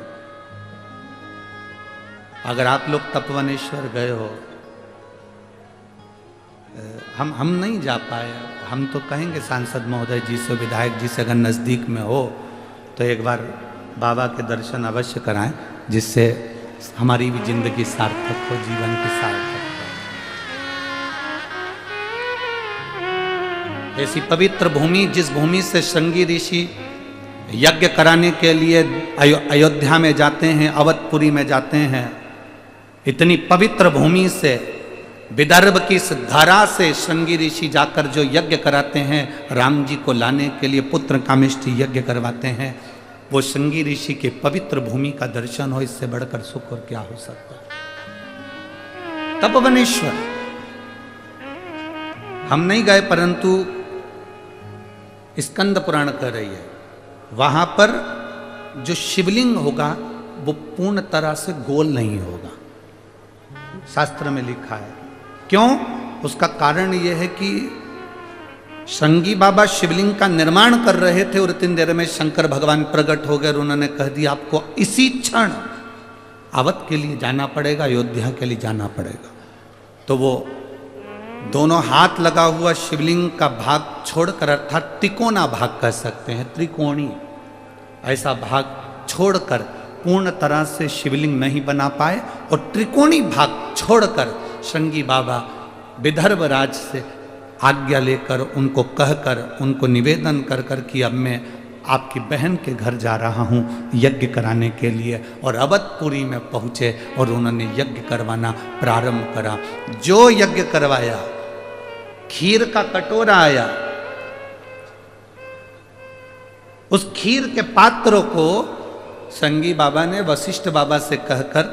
अगर आप लोग तपवनेश्वर गए हो, हम नहीं जा पाए, हम तो कहेंगे सांसद महोदय जी से, विधायक जी से अगर नज़दीक में हो तो एक बार बाबा के दर्शन अवश्य कराएं, जिससे हमारी भी जिंदगी सार्थक हो, जीवन की सार्थक हो। ऐसी पवित्र भूमि, जिस भूमि से श्रृंगी ऋषि यज्ञ कराने के लिए अयोध्या में जाते हैं, अवधपुरी में जाते हैं, इतनी पवित्र भूमि से, विदर्भ की इस धरा से श्रृंगी ऋषि जाकर जो यज्ञ कराते हैं, राम जी को लाने के लिए पुत्र कामेष्ठी यज्ञ करवाते हैं, वो श्रृंगी ऋषि के पवित्र भूमि का दर्शन हो, इससे बढ़कर सुख और क्या हो सकता है। तपवनेश्वर हम नहीं गए, परंतु स्कंद पुराण कह रही है, वहां पर जो शिवलिंग होगा वो पूर्ण तरह से गोल नहीं होगा, शास्त्र में लिखा है। क्यों? उसका कारण यह है कि श्रृंगी बाबा शिवलिंग का निर्माण कर रहे थे और इतनी देर में शंकर भगवान प्रकट हो गए और उन्होंने कह दिया आपको इसी क्षण अवध के लिए जाना पड़ेगा, अयोध्या के लिए जाना पड़ेगा। तो वो दोनों हाथ लगा हुआ शिवलिंग का भाग छोड़कर, अर्थात तिकोना भाग कह सकते हैं, त्रिकोणी ऐसा भाग छोड़कर पूर्ण तरह से शिवलिंग नहीं बना पाए, और त्रिकोणी भाग छोड़कर श्रृंगी बाबा विदर्भ राज से आज्ञा लेकर, उनको कहकर, उनको निवेदन कर कर कि अब मैं आपकी बहन के घर जा रहा हूँ यज्ञ कराने के लिए, और अवधपुरी में पहुँचे और उन्होंने यज्ञ करवाना प्रारंभ करा। जो यज्ञ करवाया, खीर का कटोरा आया, उस खीर के पात्रों को श्रृंगी बाबा ने वशिष्ठ बाबा से कहकर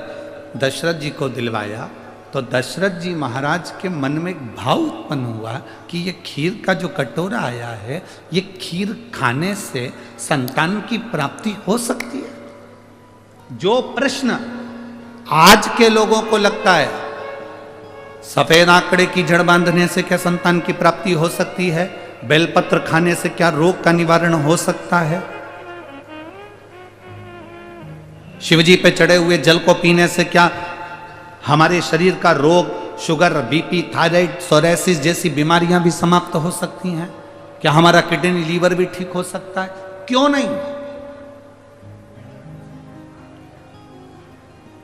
दशरथ जी को दिलवाया। तो दशरथ जी महाराज के मन में एक भाव उत्पन्न हुआ कि ये खीर का जो कटोरा आया है, ये खीर खाने से संतान की प्राप्ति हो सकती है। जो प्रश्न आज के लोगों को लगता है, सफेद आंकड़े की जड़ बांधने से क्या संतान की प्राप्ति हो सकती है, बेलपत्र खाने से क्या रोग का निवारण हो सकता है, शिवजी पे चढ़े हुए जल को पीने से क्या हमारे शरीर का रोग, शुगर, बीपी, थायराइड, सोरेसिस जैसी बीमारियां भी समाप्त हो सकती हैं, क्या हमारा किडनी, लीवर भी ठीक हो सकता है, क्यों नहीं।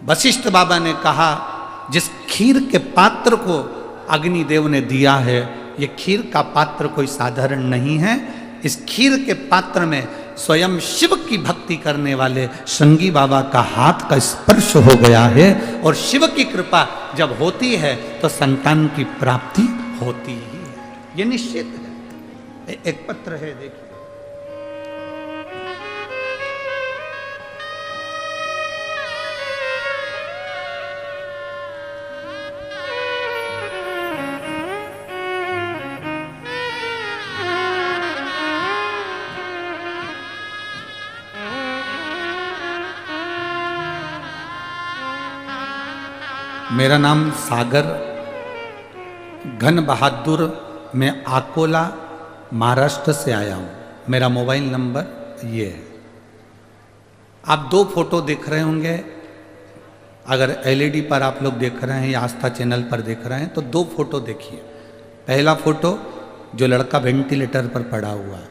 वशिष्ठ बाबा ने कहा जिस खीर के पात्र को अग्निदेव ने दिया है, ये खीर का पात्र कोई साधारण नहीं है, इस खीर के पात्र में स्वयं शिव की भक्ति करने वाले श्रृंगी बाबा का हाथ का स्पर्श हो गया है, और शिव की कृपा जब होती है तो संतान की प्राप्ति होती ही है, ये निश्चित है। एक पत्र है, देखिए। मेरा नाम सागर घन बहादुर, मैं अकोला महाराष्ट्र से आया हूँ। मेरा मोबाइल नंबर ये है। आप दो फोटो देख रहे होंगे, अगर एलईडी पर आप लोग देख रहे हैं या आस्था चैनल पर देख रहे हैं तो दो फोटो देखिए। पहला फोटो जो लड़का वेंटिलेटर पर पड़ा हुआ है,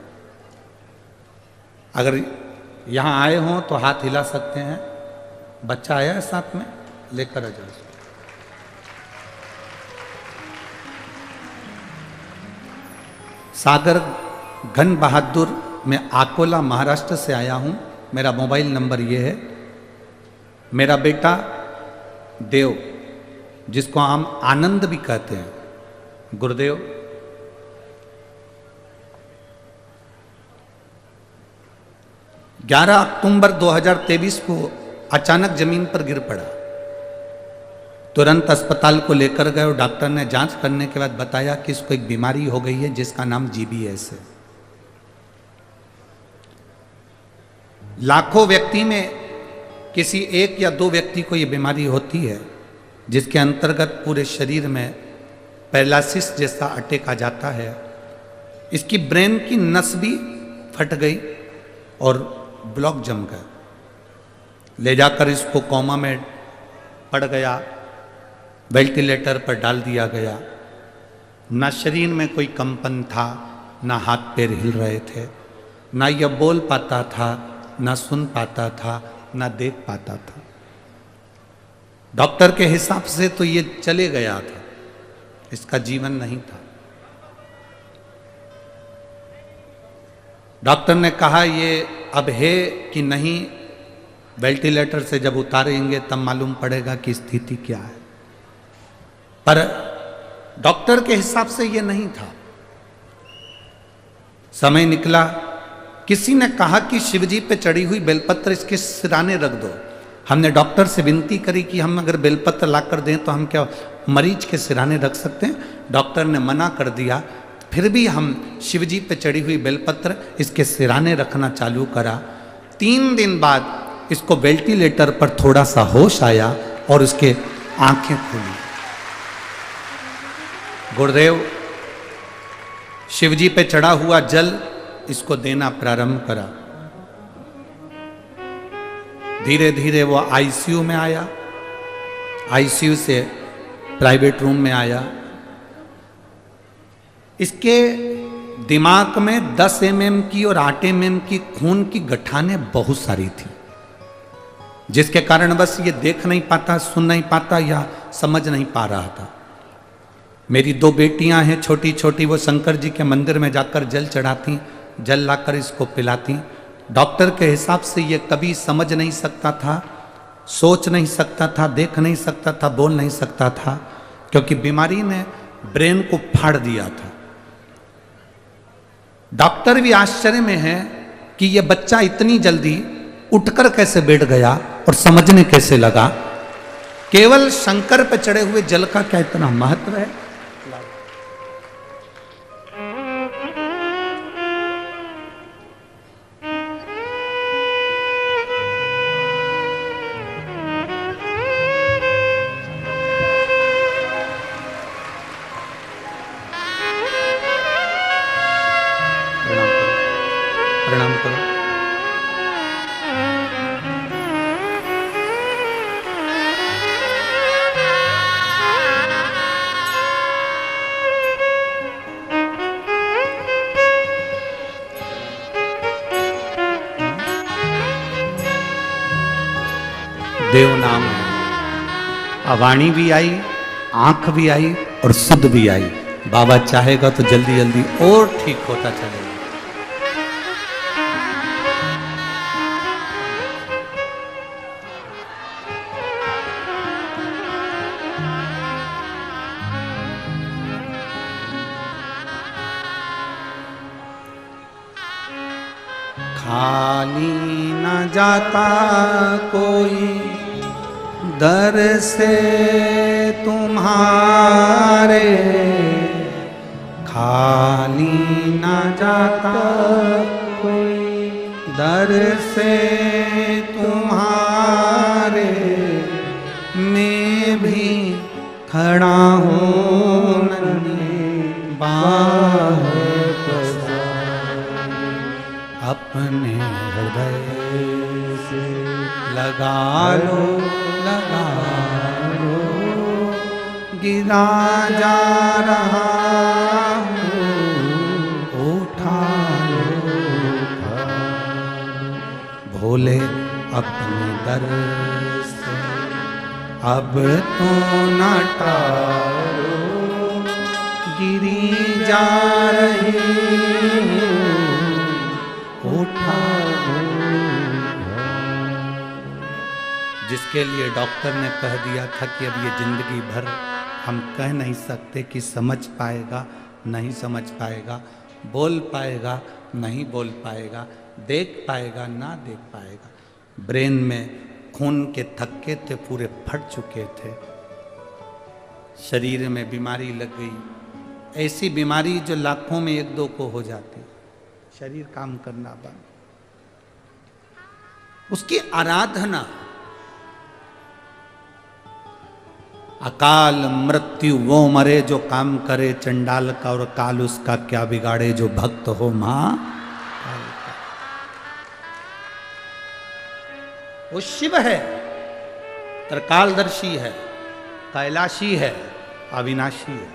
अगर यहाँ आए हों तो हाथ हिला सकते हैं। बच्चा आया है साथ में, लेकर आ जाओ। सागर घन बहादुर, मैं अकोला महाराष्ट्र से आया हूँ। मेरा मोबाइल नंबर ये है। मेरा बेटा देव, जिसको हम आनंद भी कहते हैं, गुरुदेव, ग्यारह अक्टूबर 2023 को अचानक जमीन पर गिर पड़ा। तुरंत अस्पताल को लेकर गए और डॉक्टर ने जांच करने के बाद बताया कि इसको एक बीमारी हो गई है जिसका नाम जीबीएस है। लाखों व्यक्ति में किसी एक या दो व्यक्ति को यह बीमारी होती है, जिसके अंतर्गत पूरे शरीर में पैरालिसिस जैसा अटैक आ जाता है। इसकी ब्रेन की नस भी फट गई और ब्लॉक जम गया। ले जाकर इसको कोमा में पड़ गया, वेंटिलेटर पर डाल दिया गया। ना शरीर में कोई कंपन था, ना हाथ पैर हिल रहे थे, ना यह बोल पाता था, ना सुन पाता था, ना देख पाता था। डॉक्टर के हिसाब से तो ये चले गया था, इसका जीवन नहीं था। डॉक्टर ने कहा ये अब है कि नहीं, वेंटिलेटर से जब उतारेंगे तब मालूम पड़ेगा कि स्थिति क्या है। पर डॉक्टर के हिसाब से यह नहीं था। समय निकला, किसी ने कहा कि शिवजी पे चढ़ी हुई बेलपत्र इसके सिराने रख दो। हमने डॉक्टर से विनती करी कि हम अगर बेलपत्र ला कर दें तो हम क्या मरीज के सिराने रख सकते हैं? डॉक्टर ने मना कर दिया। फिर भी हम शिवजी पे चढ़ी हुई बेलपत्र इसके सिराने रखना चालू करा। 3 दिन बाद इसको वेंटिलेटर पर थोड़ा सा होश आया और उसके आंखें खुली। गुरुदेव शिवजी पे चढ़ा हुआ जल इसको देना प्रारंभ करा। धीरे धीरे वो आईसीयू में आया, आईसीयू से प्राइवेट रूम में आया। इसके दिमाग में 10 mm की और 8 mm की खून की गठाने बहुत सारी थी, जिसके कारण बस ये देख नहीं पाता, सुन नहीं पाता या समझ नहीं पा रहा था। मेरी 2 बेटियां हैं छोटी छोटी, वो शंकर जी के मंदिर में जाकर जल चढ़ाती, जल लाकर इसको पिलाती। डॉक्टर के हिसाब से ये कभी समझ नहीं सकता था, सोच नहीं सकता था, देख नहीं सकता था, बोल नहीं सकता था, क्योंकि बीमारी ने ब्रेन को फाड़ दिया था। डॉक्टर भी आश्चर्य में है कि ये बच्चा इतनी जल्दी उठकर कैसे बैठ गया और समझने कैसे लगा। केवल शंकर पर चढ़े हुए जल का क्या इतना महत्व है? प्रणाम करो। देव नाम है, वाणी भी आई, आंख भी आई और शुद्ध भी आई। बाबा चाहेगा तो जल्दी जल्दी और ठीक होता चलेगा। खाली न जाता कोई दर से तुम्हारे, खाली न जाता कोई दर से तुम्हारे, मैं भी खड़ा हूँ नन्ही बाह पसारे, अपने हृदय से लगा लो, लगा लो, गिरा जा रहा उठा लो, भोले अपने दर से अब तो न टारो, गिरी जा रही उठा लो। जिसके लिए डॉक्टर ने कह दिया था कि अब ये जिंदगी भर हम कह नहीं सकते कि समझ पाएगा, नहीं समझ पाएगा, बोल पाएगा, नहीं बोल पाएगा, देख पाएगा, ना देख पाएगा। ब्रेन में खून के थक्के थे, पूरे फट चुके थे, शरीर में बीमारी लग गई, ऐसी बीमारी जो लाखों में एक दो को हो जाती, शरीर काम करना बंद। उसकी आराधना, अकाल मृत्यु वो मरे जो काम करे चंडाल का, और काल उसका क्या बिगाड़े जो भक्त हो मां काल का। वो शिव है, त्रिकालदर्शी है, कैलाशी है, अविनाशी है।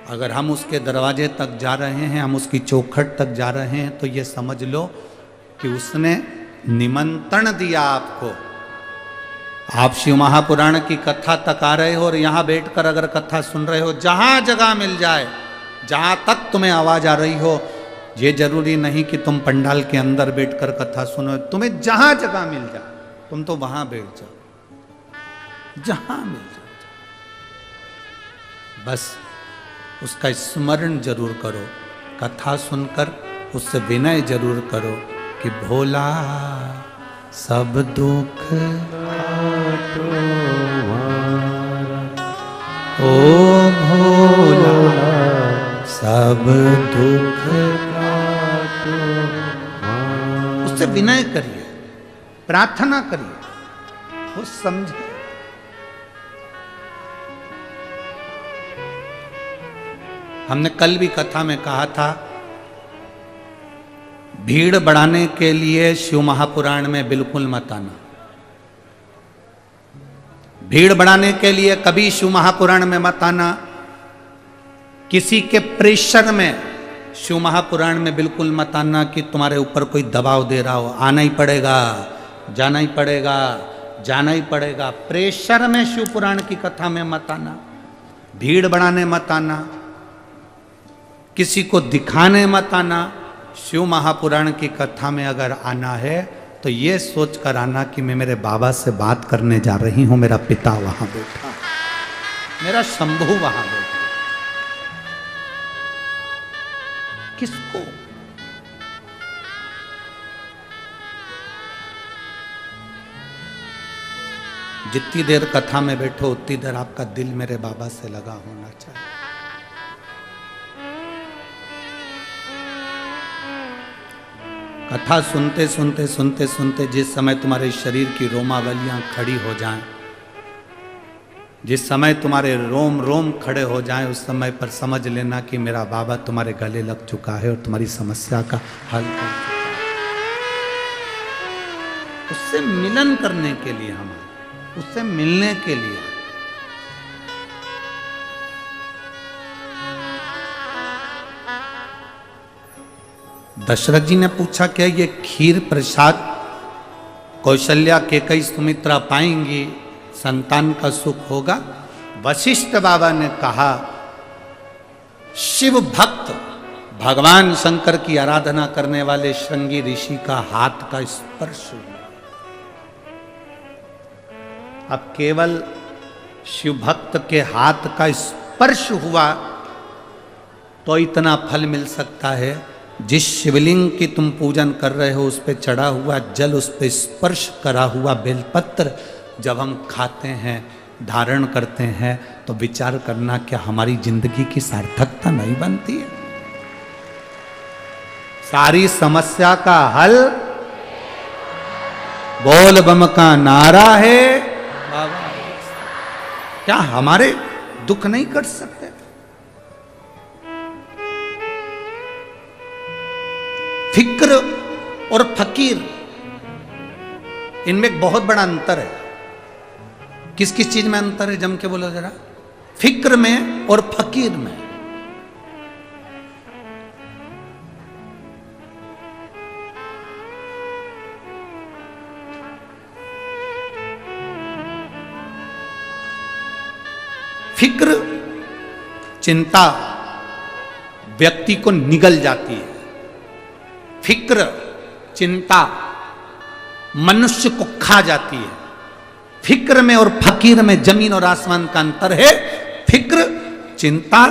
अगर हम उसके दरवाजे तक जा रहे हैं, हम उसकी चौखट तक जा रहे हैं, तो ये समझ लो कि उसने निमंत्रण दिया आपको। आप शिव महापुराण की कथा तक आ रहे हो और यहाँ बैठकर अगर कथा सुन रहे हो, जहाँ जगह मिल जाए, जहाँ तक तुम्हें आवाज आ रही हो, ये जरूरी नहीं कि तुम पंडाल के अंदर बैठकर कथा सुनो, तुम्हें जहाँ जगह मिल जाए तुम तो वहाँ बैठ जाओ, जहाँ मिल जाए, बस उसका स्मरण जरूर करो। कथा सुनकर उससे विनय जरूर करो कि भोला सब दुख काटो हमारा, ओ भोला सब दुख काटो हमारा। उससे विनय करिए, प्रार्थना करिए, वो समझे। हमने कल भी कथा में कहा था, भीड़ बढ़ाने के लिए शिव महापुराण में बिल्कुल मत आना। भीड़ बढ़ाने के लिए कभी शिव महापुराण में मत आना। किसी के प्रेशर में शिव महापुराण में बिल्कुल मत आना कि तुम्हारे ऊपर कोई दबाव दे रहा हो, आना ही पड़ेगा, जाना ही पड़ेगा, जाना ही पड़ेगा। प्रेशर में शिव पुराण की कथा में मत आना, भीड़ बढ़ाने मत आना, किसी को दिखाने मत आना। शिव महापुराण की कथा में अगर आना है तो ये सोच कर आना कि मैं मेरे बाबा से बात करने जा रही हूं, मेरा पिता वहां बैठा, मेरा शंभू वहां बैठा। किसको? जितनी देर कथा में बैठो उतनी देर आपका दिल मेरे बाबा से लगा होना चाहिए। कथा सुनते सुनते सुनते सुनते जिस समय तुम्हारे शरीर की रोमावलियां खड़ी हो जाएं, जिस समय तुम्हारे रोम रोम खड़े हो जाएं, उस समय पर समझ लेना कि मेरा बाबा तुम्हारे गले लग चुका है और तुम्हारी समस्या का हल कर चुका है। उससे मिलन करने के लिए हम आए, उससे मिलने के लिए। दशरथ जी ने पूछा क्या ये खीर प्रसाद कौशल्या केकई सुमित्रा पाएंगी, संतान का सुख होगा? वशिष्ठ बाबा ने कहा, शिव भक्त भगवान शंकर की आराधना करने वाले श्रृंगी ऋषि का हाथ का स्पर्श हुआ। अब केवल शिव भक्त के हाथ का स्पर्श हुआ तो इतना फल मिल सकता है। जिस शिवलिंग की तुम पूजन कर रहे हो उस पे चढ़ा हुआ जल, उस पे स्पर्श करा हुआ बेलपत्र जब हम खाते हैं, धारण करते हैं, तो विचार करना क्या हमारी जिंदगी की सार्थकता नहीं बनती है? सारी समस्या का हल बोल बम का नारा है बाबा। क्या हमारे दुख नहीं कट सकते? फिक्र और फकीर, इनमें एक बहुत बड़ा अंतर है। किस किस चीज में अंतर है? जम के बोलो जरा। फिक्र में और फकीर में। फिक्र, चिंता व्यक्ति को निगल जाती है। फिक्र, चिंता मनुष्य को खा जाती है। फिक्र में और फकीर में जमीन और आसमान का अंतर है। फिक्र, चिंता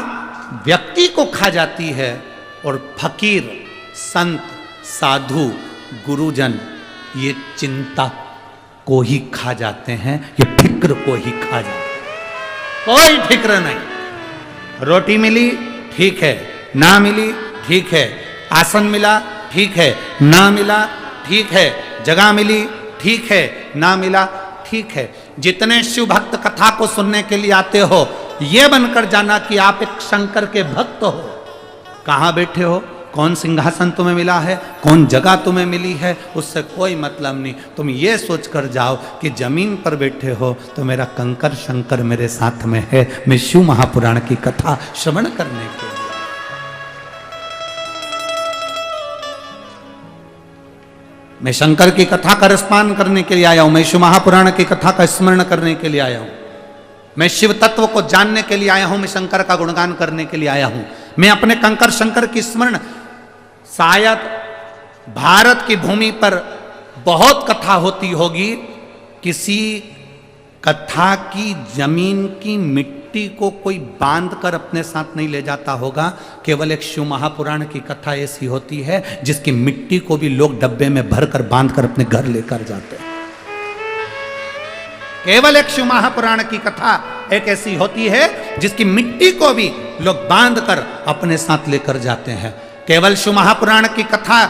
व्यक्ति को खा जाती है और फकीर, संत, साधु, गुरुजन ये चिंता को ही खा जाते हैं, ये फिक्र को ही खा जाते हैं। कोई फिक्र नहीं। रोटी मिली ठीक है, ना मिली ठीक है, आसन मिला ठीक है, ना मिला ठीक है, जगह मिली ठीक है, ना मिला ठीक है। जितने शिव भक्त कथा को सुनने के लिए आते हो, यह बनकर जाना कि आप एक शंकर के भक्त हो। कहां बैठे हो, कौन सिंहासन तुम्हें मिला है, कौन जगह तुम्हें मिली है, उससे कोई मतलब नहीं। तुम ये सोच कर जाओ कि जमीन पर बैठे हो तो मेरा कंकर शंकर मेरे साथ में है। मैं शिव महापुराण की कथा श्रवण करने के लिए, मैं शंकर की कथा का रसपान करने के लिए आया हूं। मैं शिव महापुराण की कथा का स्मरण करने के लिए आया हूं। मैं शिव तत्व को जानने के लिए आया हूं। मैं शंकर का गुणगान करने के लिए आया हूं। मैं अपने कंकर शंकर की स्मरण, शायद भारत की भूमि पर बहुत कथा होती होगी, किसी कथा की जमीन की मिट्टी को कोई बांध कर अपने साथ नहीं ले जाता होगा। केवल एक शिव महापुराण की कथा ऐसी होती है जिसकी मिट्टी को भी लोग डब्बे में भरकर बांध कर अपने घर लेकर जाते हैं। केवल एक शिव महापुराण की कथा एक ऐसी होती है जिसकी मिट्टी को भी लोग बांध कर अपने साथ लेकर जाते हैं। केवल शिव महापुराण की कथा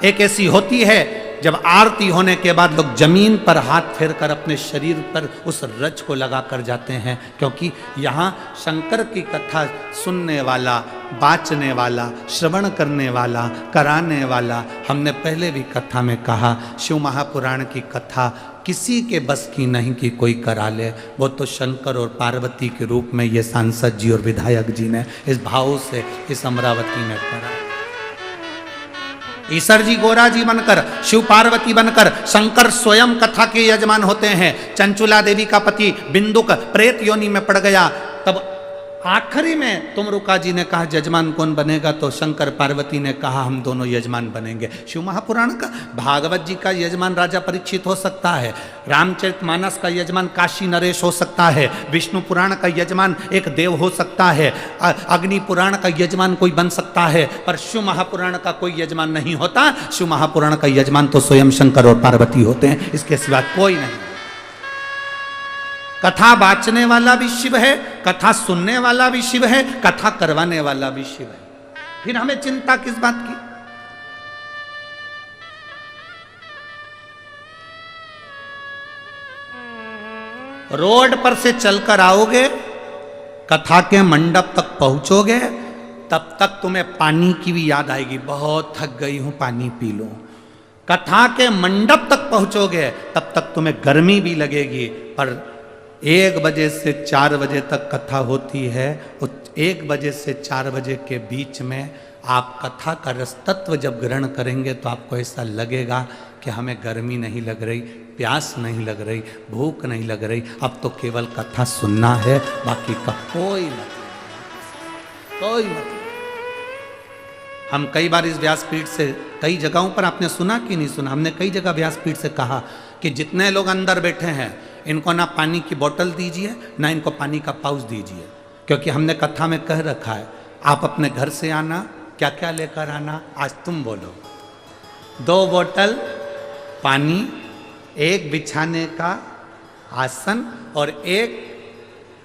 एक ऐसी होती है जब आरती होने के बाद लोग जमीन पर हाथ फेर कर अपने शरीर पर उस रज को लगा कर जाते हैं, क्योंकि यहाँ शंकर की कथा सुनने वाला, बाचने वाला, श्रवण करने वाला, कराने वाला, हमने पहले भी कथा में कहा, शिव महापुराण की कथा किसी के बस की नहीं कि कोई करा ले। वो तो शंकर और पार्वती के रूप में ये सांसद जी और विधायक जी ने इस भाव से इस अमरावती में करा। ईश्वर जी गोरा जी बनकर, शिव पार्वती बनकर शंकर स्वयं कथा के यजमान होते हैं। चंचुला देवी का पति बिंदुक प्रेत योनि में पड़ गया, तब आखिरी में तुमरुका जी ने कहा यजमान कौन बनेगा, तो शंकर पार्वती ने कहा हम दोनों यजमान बनेंगे। शिव महापुराण का, भागवत जी का यजमान राजा परीक्षित हो सकता है, रामचरितमानस का यजमान काशी नरेश हो सकता है, विष्णु पुराण का यजमान एक देव हो सकता है, अग्नि पुराण का यजमान कोई बन सकता है, पर शिव महापुराण का कोई यजमान नहीं होता। शिव महापुराण का यजमान तो स्वयं शंकर और पार्वती होते हैं, इसके सिवा कोई नहीं। कथा बाचने वाला भी शिव है, कथा सुनने वाला भी शिव है, कथा करवाने वाला भी शिव है। फिर हमें चिंता किस बात की? रोड पर से चलकर आओगे, कथा के मंडप तक पहुंचोगे, तब तक तुम्हें पानी की भी याद आएगी, बहुत थक गई हूं पानी पी लो। कथा के मंडप तक पहुंचोगे तब तक तुम्हें गर्मी भी लगेगी, पर 1 बजे से 4 बजे तक कथा होती है। 1 बजे से 4 बजे के बीच में आप कथा का रस तत्व जब ग्रहण करेंगे तो आपको ऐसा लगेगा कि हमें गर्मी नहीं लग रही, प्यास नहीं लग रही, भूख नहीं लग रही, अब तो केवल कथा सुनना है, बाकी का कोई मतलब। हम कई बार इस व्यासपीठ से, कई जगहों पर आपने सुना कि नहीं सुना, हमने कई जगह व्यासपीठ से कहा कि जितने लोग अंदर बैठे हैं इनको ना पानी की बोतल दीजिए, ना इनको पानी का पाउच दीजिए, क्योंकि हमने कथा में कह रखा है आप अपने घर से आना, क्या क्या लेकर आना, आज तुम बोलो। 2 बोतल पानी, 1 बिछाने का आसन और 1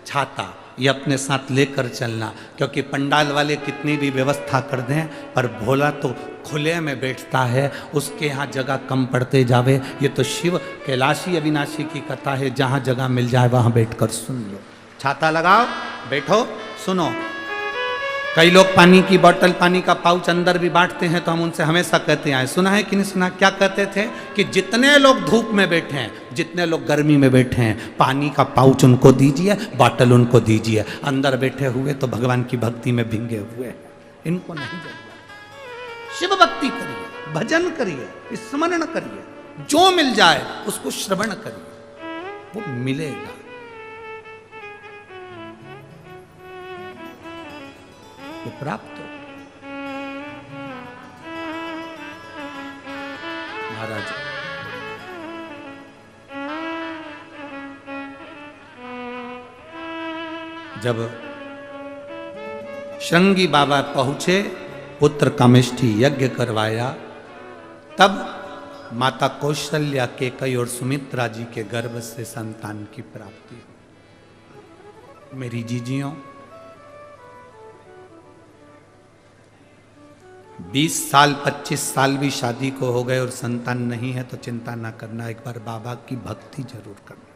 छाता, ये अपने साथ लेकर चलना। क्योंकि पंडाल वाले कितनी भी व्यवस्था कर दें, पर भोला तो खुले में बैठता है, उसके यहाँ जगह कम पड़ते जावे। ये तो शिव कैलाशी अविनाशी की कथा है, जहाँ जगह मिल जाए वहाँ बैठकर सुन लो। छाता लगाओ, बैठो, सुनो। कई लोग पानी की बोतल, पानी का पाउच अंदर भी बांटते हैं, तो हम उनसे हमेशा कहते हैं, सुना है कि नहीं सुना, क्या कहते थे कि जितने लोग धूप में बैठे हैं, जितने लोग गर्मी में बैठे हैं, पानी का पाउच उनको दीजिए, बोतल उनको दीजिए। अंदर बैठे हुए तो भगवान की भक्ति में भींगे हुए, इनको नहीं जरूरत। शिव भक्ति करिए, भजन करिए, स्मरण करिए, जो मिल जाए उसको श्रवण करिए, वो मिलेगा। वो प्राप्त हो। महाराज जब श्रृंगी बाबा पहुंचे, पुत्र कामेष्ठी यज्ञ करवाया, तब माता कौशल्या, केकई और सुमित्रा जी के गर्भ से संतान की प्राप्ति। मेरी जीजियों, 20 साल 25 साल भी शादी को हो गए और संतान नहीं है तो चिंता ना करना, एक बार बाबा की भक्ति जरूर करना।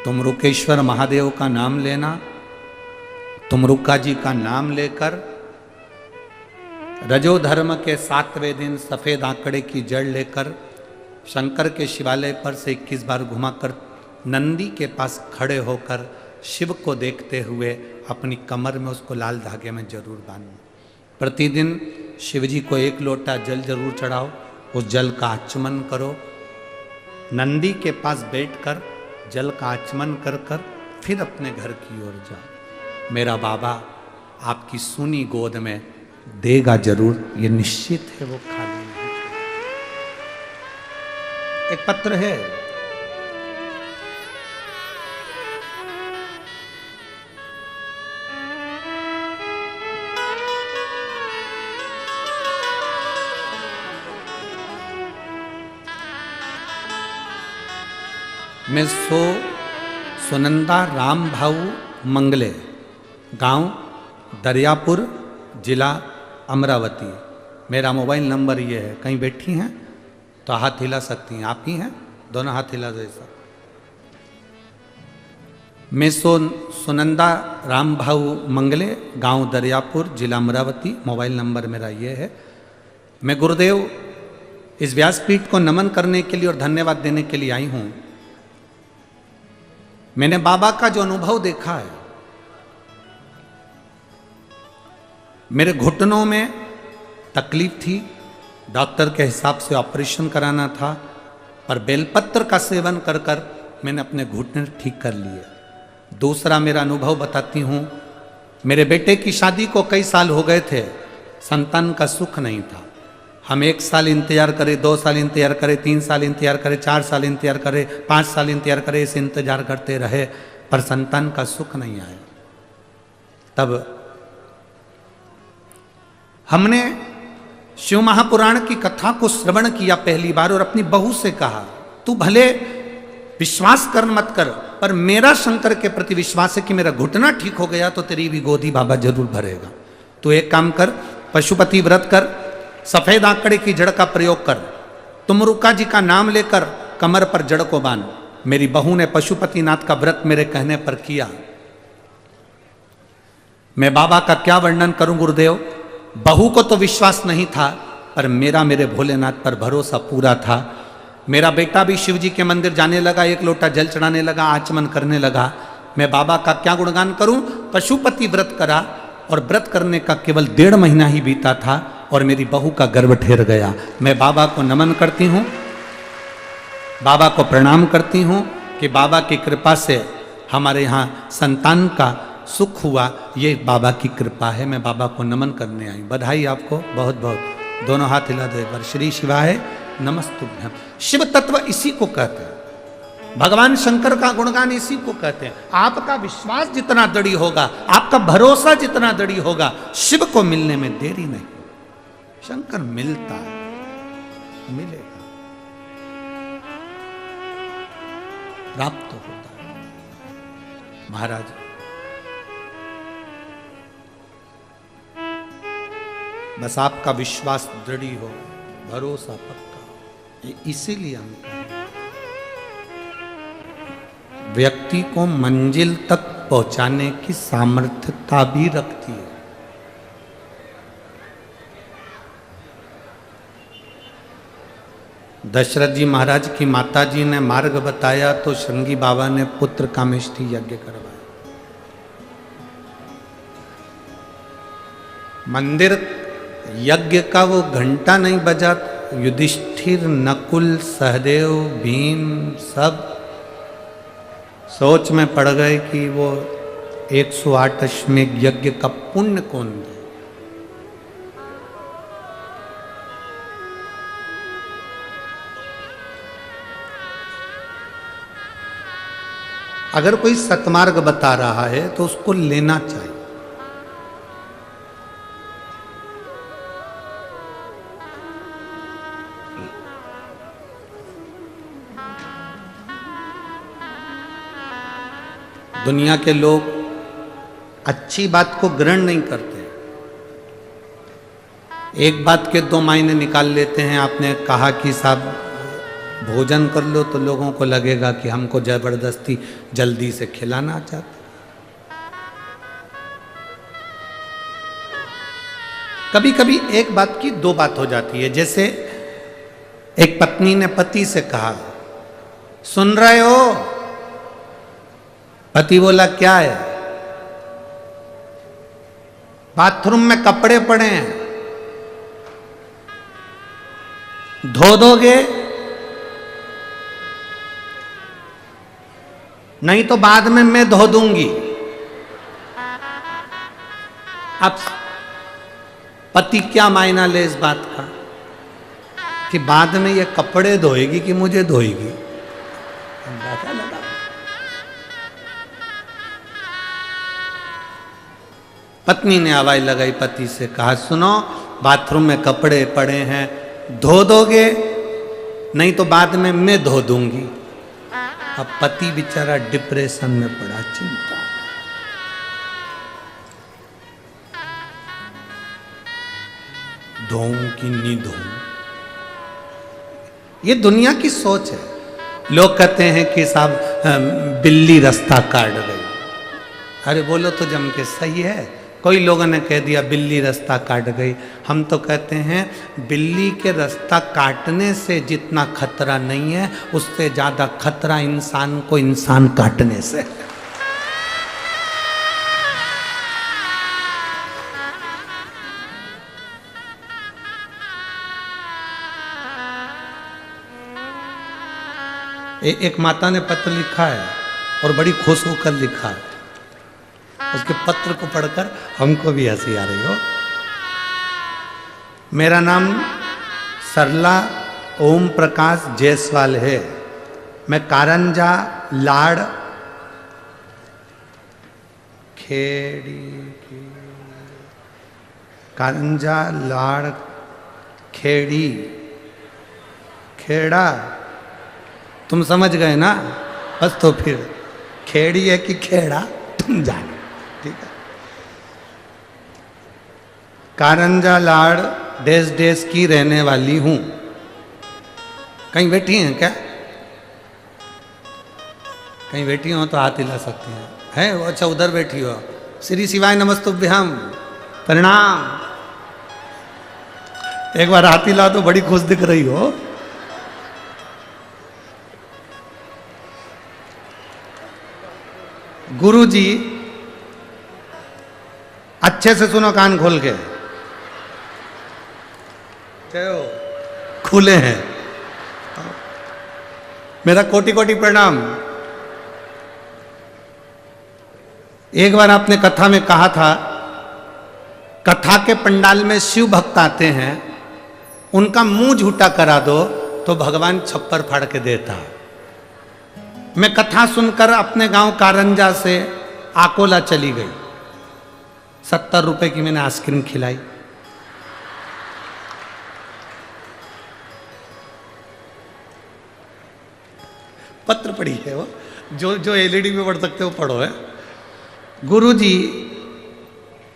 तुम रुकेश्वर महादेव का नाम लेना, तुम रुक्का जी का नाम लेकर रजो धर्म के 7वें दिन सफेद आंकड़े की जड़ लेकर शंकर के शिवालय पर से 21 बार घुमाकर नंदी के पास खड़े होकर शिव को देखते हुए अपनी कमर में उसको लाल धागे में जरूर बांधना। प्रतिदिन शिव जी को 1 लोटा जल जरूर चढ़ाओ, उस जल का आचमन करो, नंदी के पास बैठकर जल का आचमन कर कर फिर अपने घर की ओर जाओ। मेरा बाबा आपकी सूनी गोद में देगा जरूर, ये निश्चित है, वो खाली नहीं। एक पत्र है, मैं सुनंदा राम भाऊ मंगले, गांव दरियापुर, जिला अमरावती। मेरा मोबाइल नंबर ये है, कहीं बैठी हैं तो हाथ हिला सकती हैं, आप ही हैं, दोनों हाथ हिला दो ऐसा। मैं सुनंदा राम भाऊ मंगले, गांव दरियापुर, जिला अमरावती। मोबाइल नंबर मेरा ये है। मैं गुरुदेव इस व्यासपीठ को नमन करने के लिए और धन्यवाद देने के लिए आई हूँ। मैंने बाबा का जो अनुभव देखा है, मेरे घुटनों में तकलीफ थी, डॉक्टर के हिसाब से ऑपरेशन कराना था, पर बेलपत्र का सेवन कर कर मैंने अपने घुटने ठीक कर लिए। दूसरा मेरा अनुभव बताती हूँ, मेरे बेटे की शादी को कई साल हो गए थे, संतान का सुख नहीं था। हम 1 साल इंतजार करें, 2 साल इंतजार करें, 3 साल इंतजार करें, 4 साल इंतजार करें, 5 साल इंतजार करें, इसे इंतजार करते रहे, पर संतान का सुख नहीं आया। तब हमने शिव महापुराण की कथा को श्रवण किया पहली बार और अपनी बहू से कहा, तू भले विश्वास कर मत कर, पर मेरा शंकर के प्रति विश्वास है कि मेरा घुटना ठीक हो गया तो तेरी भी गोदी बाबा जरूर भरेगा। तू एक काम कर, पशुपति व्रत कर, सफेद आंकड़े की जड़ का प्रयोग कर, तुम रुक्का जी का नाम लेकर कमर पर जड़ को बांध। मेरी बहू ने पशुपतिनाथ का व्रत मेरे कहने पर किया। मैं बाबा का क्या वर्णन करूं गुरुदेव, बहू को तो विश्वास नहीं था, पर मेरे भोलेनाथ पर भरोसा पूरा था। मेरा बेटा भी शिव जी के मंदिर जाने लगा, 1 लोटा जल चढ़ाने लगा, आचमन करने लगा। मैं बाबा का क्या गुणगान करूं, पशुपति व्रत करा और व्रत करने का केवल 1.5 महीना ही बीता था और मेरी बहू का गर्भ ठहर गया। मैं बाबा को नमन करती हूँ, बाबा को प्रणाम करती हूँ कि बाबा की कृपा से हमारे यहाँ संतान का सुख हुआ, ये बाबा की कृपा है। मैं बाबा को नमन करने आई। बधाई आपको बहुत बहुत। दोनों हाथ हिला दो एक बार। श्री शिवाय नमस्तुभ्यम। शिव तत्व इसी को कहते हैं। भगवान शंकर का गुणगान इसी को कहते हैं। आपका विश्वास जितना दृढ़ होगा, आपका भरोसा जितना दृढ़ होगा, शिव को मिलने में देरी नहीं। शंकर मिलता है, मिलेगा, प्राप्त होता है। महाराज बस आपका विश्वास दृढ़ हो, भरोसा पक्का हो। ये इसीलिए हम कहें व्यक्ति को मंजिल तक पहुंचाने की सामर्थ्यता भी रखती है। दशरथ जी महाराज की माता जी ने मार्ग बताया तो श्रृंगी बाबा ने पुत्र कामेष्टि यज्ञ करवाया। मंदिर यज्ञ का वो घंटा नहीं बजा, युधिष्ठिर, नकुल, सहदेव, भीम सब सोच में पड़ गए कि वो 108 अश्वमेध यज्ञ का पुण्य कौन दे। अगर कोई सतमार्ग बता रहा है तो उसको लेना चाहिए। दुनिया के लोग अच्छी बात को ग्रहण नहीं करते, एक बात के दो मायने निकाल लेते हैं। आपने कहा कि साहब भोजन कर लो तो लोगों को लगेगा कि हमको जबरदस्ती जल्दी से खिलाना चाहते। कभी कभी एक बात की दो बात हो जाती है। जैसे एक पत्नी ने पति से कहा, सुन रहे हो? पति बोला क्या है? बाथरूम में कपड़े पड़े हैं, धो दोगे? नहीं तो बाद में मैं धो दूंगी। अब पति क्या मायना ले इस बात का कि बाद में ये कपड़े धोएगी कि मुझे धोएगी? अंदाजा लगा। पत्नी ने आवाज लगाई, पति से कहा, सुनो बाथरूम में कपड़े पड़े हैं, धो दोगे? नहीं तो बाद में मैं धो दूंगी। अब पति बेचारा डिप्रेशन में पड़ा, चिंता। धोऊं कि नहीं धोऊं? ये दुनिया की सोच है। लोग कहते हैं कि साहब बिल्ली रास्ता काट गई। अरे बोलो तो जम के सही है। कोई लोगों ने कह दिया बिल्ली रास्ता काट गई। हम तो कहते हैं बिल्ली के रास्ता काटने से जितना खतरा नहीं है, उससे ज्यादा खतरा इंसान को इंसान काटने से। एक माता ने पत्र लिखा है और बड़ी खुश होकर लिखा है। उसके पत्र को पढ़कर हमको भी हंसी आ रही हो। मेरा नाम सरला ओम प्रकाश जायसवाल है। मैं कारंजा लाड़ खेड़ी कारंजा लाड़ खेड़ी खेड़ा, तुम समझ गए ना? बस तो फिर खेड़ी है कि खेड़ा तुम जानो, ठीक है। कारंजा लाड़ देश देश की रहने वाली हूं। कहीं बैठी हैं क्या? कहीं बैठी हो तो हाथ हिला सकती हैं। है वो? अच्छा उधर बैठी हो। श्री शिवाय नमस्तुभ्यम, प्रणाम। एक बार हाथ हिला तो बड़ी खुश दिख रही हो। गुरु जी अच्छे से सुनो, कान खोल के। खुले हैं। मेरा कोटि कोटि प्रणाम। एक बार आपने कथा में कहा था, कथा के पंडाल में शिव भक्त आते हैं, उनका मुंह झूठा करा दो तो भगवान छप्पर फाड़ के देता। मैं कथा सुनकर अपने गांव कारंजा से आकोला चली गई। 70 रुपए की मैंने आइसक्रीम खिलाई। पत्र पढ़ी है वो, जो एलईडी में पढ़ सकते हो पढ़ो है। गुरुजी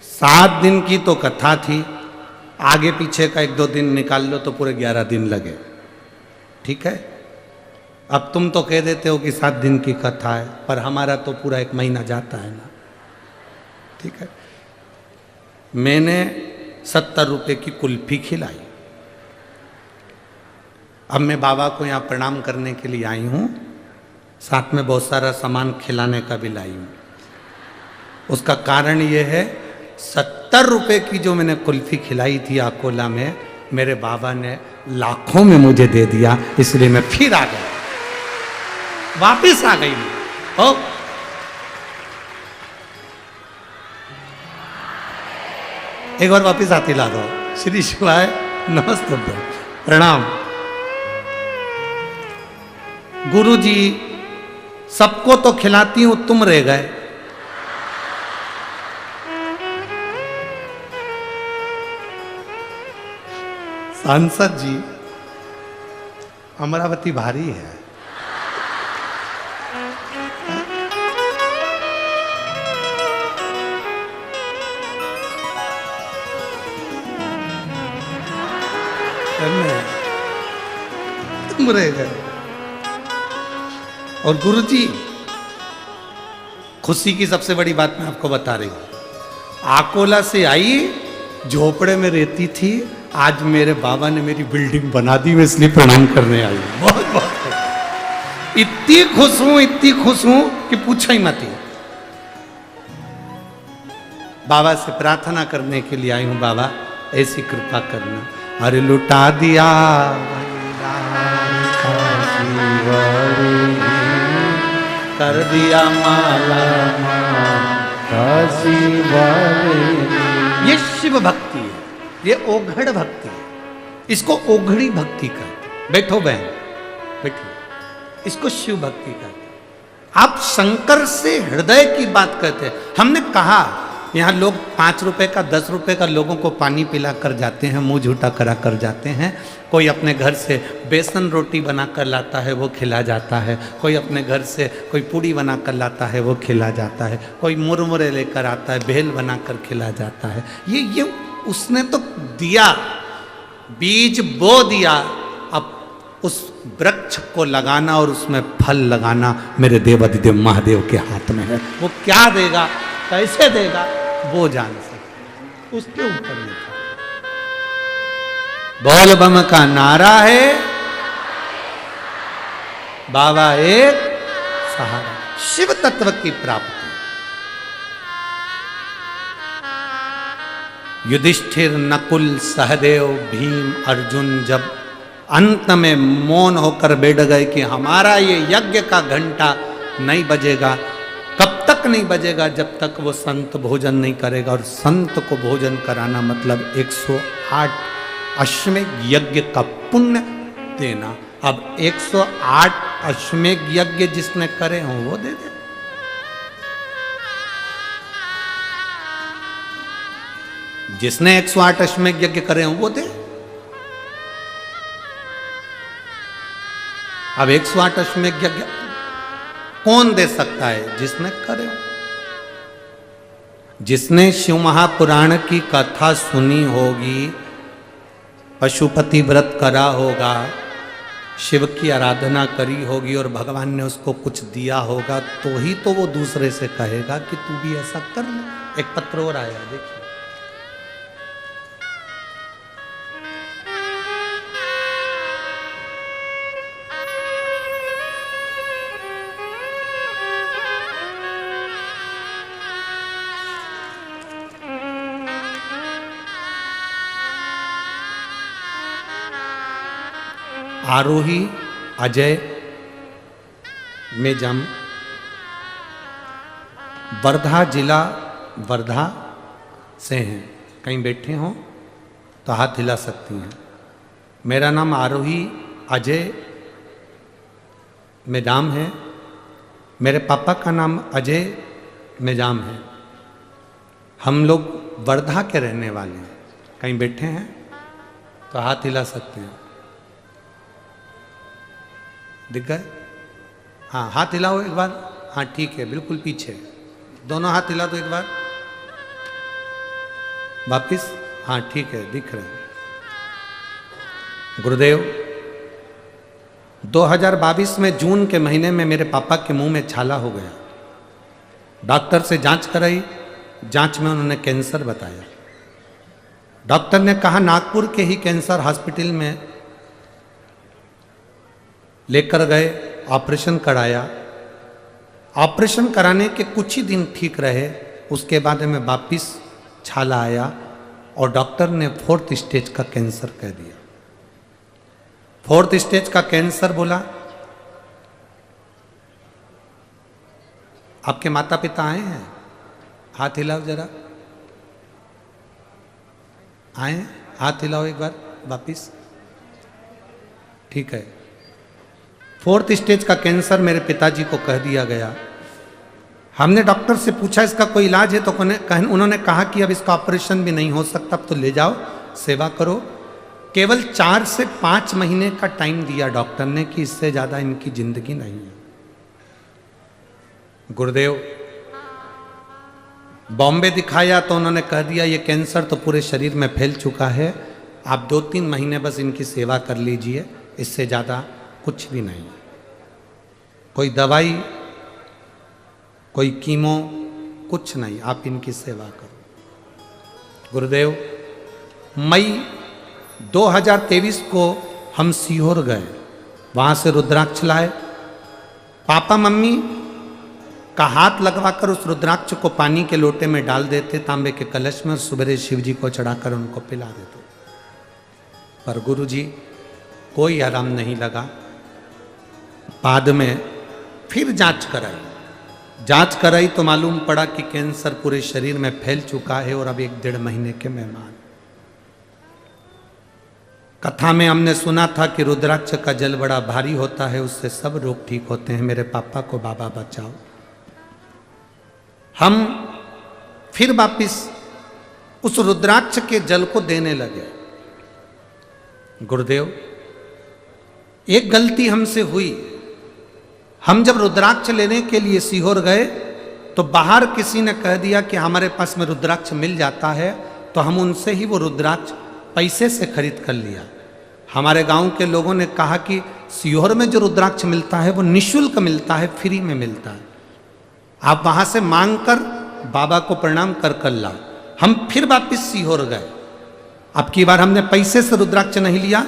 7 दिन की तो कथा थी, आगे पीछे का 1-2 दिन निकाल लो तो पूरे 11 दिन लगे। ठीक है, अब तुम तो कह देते हो कि 7 दिन की कथा है, पर हमारा तो पूरा 1 महीना जाता है ना। ठीक है, मैंने 70 रुपए की कुल्फी खिलाई। अब मैं बाबा को यहाँ प्रणाम करने के लिए आई हूँ, साथ में बहुत सारा सामान खिलाने का भी लाई हूँ। उसका कारण ये है, 70 रुपए की जो मैंने कुल्फी खिलाई थी अकोला में, मेरे बाबा ने लाखों में मुझे दे दिया, इसलिए मैं फिर आ गया, वापिस आ गई मैं। ओ एक बार वापिस आती ला दो। श्री शिवाय, नमस्ते, प्रणाम। गुरुजी सबको तो खिलाती हूं, तुम रह गए। सांसद जी, अमरावती भारी है। तुम रह गए। और गुरुजी, खुशी की सबसे बड़ी बात मैं आपको बता रही हूं। आकोला से आई, झोपड़े में रहती थी, आज मेरे बाबा ने मेरी बिल्डिंग बना दी, मैं इसलिए प्रणाम करने आई। बहुत बहुत इतनी खुश हूं कि पूछो ही मत। बाबा से प्रार्थना करने के लिए आई हूं, बाबा ऐसी कृपा करना। अरे लुटा दिया कर दिया माला ये शिव भक्ति है, ये ओघड़ भक्ति है। इसको ओघड़ी भक्ति कहते हैं। बैठो बहन, बैठो। इसको शिव भक्ति कहते हैं। आप शंकर से हृदय की बात कहते हैं। हमने कहा यहाँ लोग 5 रुपए का 10 रुपए का लोगों को पानी पिला कर जाते हैं, मुंह झूठा करा कर जाते हैं। कोई अपने घर से बेसन रोटी बना कर लाता है, वो खिला जाता है। कोई अपने घर से कोई पूड़ी बना कर लाता है, वो खिला जाता है। कोई मुरमुरे लेकर आता है, भेल बना कर खिला जाता है। ये उसने तो दिया, बीज बो दिया। अब उस वृक्ष को लगाना और उसमें फल लगाना मेरे देवाधिदेव महादेव के हाथ में है। वो क्या देगा, कैसे देगा, वो जान सकते, उसके ऊपर नहीं। बोल बम का नारा है, बाबा एक सहारा। शिव तत्व की प्राप्ति। युधिष्ठिर, नकुल, सहदेव, भीम, अर्जुन जब अंत में मौन होकर बैठ गए कि हमारा ये यज्ञ का घंटा नहीं बजेगा, कब तक नहीं बजेगा, जब तक वो संत भोजन नहीं करेगा। और संत को भोजन कराना मतलब 108 अश्वमेध यज्ञ का पुण्य देना। अब 108 अश्वमेध यज्ञ जिसने करे हों वो दे दे। जिसने 108 अश्वमेध यज्ञ करे हों वो दे। अब 108 अश्वमेध यज्ञ कौन दे सकता है? जिसने करे हो। जिसने शिव महापुराण की कथा सुनी होगी, पशुपति व्रत करा होगा, शिव की आराधना करी होगी और भगवान ने उसको कुछ दिया होगा, तो ही तो वो दूसरे से कहेगा कि तू भी ऐसा कर ले। एक पत्र और आया, देखिए। आरोही अजय में जम, वर्धा जिला वर्धा से हैं। कहीं बैठे हों तो हाथ हिला सकती हैं। मेरा नाम आरोही अजय में नाम है। मेरे पापा का नाम अजय निजाम है। हम लोग वर्धा के रहने वाले हैं। कहीं बैठे हैं तो हाथ हिला सकते हैं। दिख गए? हाँ, हाथ हिलाओ एक बार। हाँ ठीक है, बिल्कुल पीछे दोनों हाथ हिला दो एक बार। वापिस। हाँ ठीक है, दिख रहे हैं। गुरुदेव, 2022 में जून के महीने में मेरे पापा के मुंह में छाला हो गया। डॉक्टर से जांच कराई, जांच में उन्होंने कैंसर बताया। डॉक्टर ने कहा नागपुर के ही कैंसर हॉस्पिटल में लेकर गए, ऑपरेशन कराया। ऑपरेशन कराने के कुछ ही दिन ठीक रहे, उसके बाद में वापिस छाला आया और डॉक्टर ने 4th स्टेज का कैंसर कह दिया। 4th स्टेज का कैंसर बोला। आपके माता पिता आए हैं? हाथ हिलाओ जरा। आए? हाथ हिलाओ एक बार वापिस। ठीक है। 4th स्टेज का कैंसर मेरे पिताजी को कह दिया गया। हमने डॉक्टर से पूछा इसका कोई इलाज है, तो उन्होंने कहा कि अब इसका ऑपरेशन भी नहीं हो सकता, अब तो ले जाओ, सेवा करो। केवल 4 से 5 महीने का टाइम दिया डॉक्टर ने कि इससे ज्यादा इनकी जिंदगी नहीं है। गुरुदेव, बॉम्बे दिखाया तो उन्होंने कह दिया ये कैंसर तो पूरे शरीर में फैल चुका है, आप 2-3 महीने बस इनकी सेवा कर लीजिए, इससे ज़्यादा कुछ भी नहीं। कोई दवाई, कोई कीमो, कुछ नहीं, आप इनकी सेवा करो। गुरुदेव, मई 2023 को हम सीहोर गए, वहाँ से रुद्राक्ष लाए। पापा मम्मी का हाथ लगवाकर उस रुद्राक्ष को पानी के लोटे में डाल देते तांबे के कलश में, और सुबह शिव जी को चढ़ाकर उनको पिला देते। पर गुरुजी कोई आराम नहीं लगा। बाद में फिर जांच कराई तो मालूम पड़ा कि कैंसर पूरे शरीर में फैल चुका है और अब 1-1.5 महीने के मेहमान। कथा में हमने सुना था कि रुद्राक्ष का जल बड़ा भारी होता है, उससे सब रोग ठीक होते हैं। मेरे पापा को बाबा बचाओ। हम फिर वापिस उस रुद्राक्ष के जल को देने लगे। गुरुदेव, एक गलती हमसे हुई। हम जब रुद्राक्ष लेने के लिए सीहोर गए तो बाहर किसी ने कह दिया कि हमारे पास में रुद्राक्ष मिल जाता है, तो हम उनसे ही वो रुद्राक्ष पैसे से खरीद कर लिया। हमारे गांव के लोगों ने कहा कि सीहोर में जो रुद्राक्ष मिलता है वो निःशुल्क मिलता है, फ्री में मिलता है, आप वहां से मांग कर बाबा को प्रणाम कर लाओ। हम फिर वापिस सीहोर गए। अब की बार हमने पैसे से रुद्राक्ष नहीं लिया,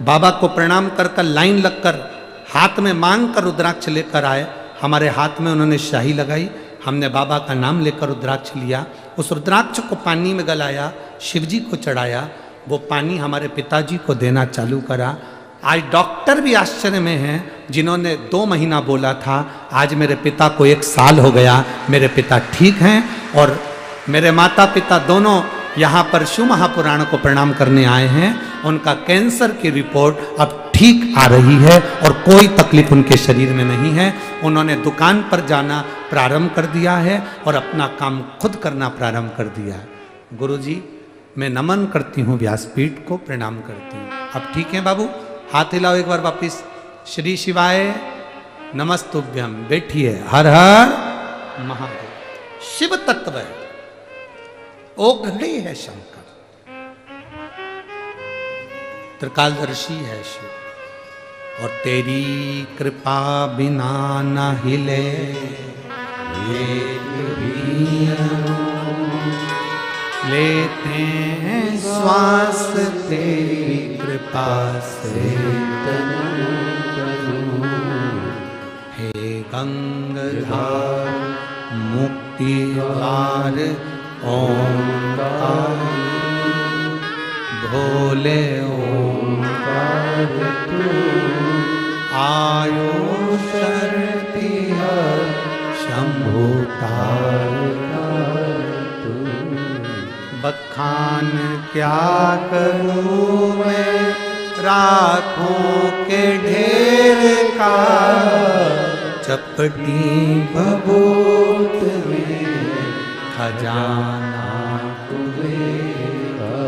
बाबा को प्रणाम कर लाइन लगकर हाथ में मांग कर रुद्राक्ष लेकर आए। हमारे हाथ में उन्होंने शाही लगाई, हमने बाबा का नाम लेकर रुद्राक्ष लिया। उस रुद्राक्ष को पानी में गलाया, शिव जी को चढ़ाया, वो पानी हमारे पिताजी को देना चालू करा। आज डॉक्टर भी आश्चर्य में हैं, जिन्होंने 2 महीना बोला था, आज मेरे पिता को 1 साल हो गया, मेरे पिता ठीक हैं। और मेरे माता पिता दोनों यहाँ पर शिव महापुराण को प्रणाम करने आए हैं। उनका कैंसर की रिपोर्ट अब ठीक आ रही है और कोई तकलीफ उनके शरीर में नहीं है। उन्होंने दुकान पर जाना प्रारंभ कर दिया है और अपना काम खुद करना प्रारंभ कर दिया है। गुरुजी, मैं नमन करती हूँ, व्यासपीठ को प्रणाम करती हूँ। अब ठीक है बाबू, हाथ हिलाओ एक बार वापिस। श्री शिवाय नमस्तुभ्यम। बैठिए। हर हर महादेव। शिव तत्व है, ओघड़ी है शंकर, त्रिकालदर्शी है शिव। और तेरी कृपा बिना न हिले लेते हैं श्वास, तेरी कृपा से हे गंगाधार मुक्तिधार ओंकार, भोले ओंकार तू आयो शरती शंभु बखान क्या करूं मैं रातों के ढेर का, चपटी भभूत में खजाना कुबेरा।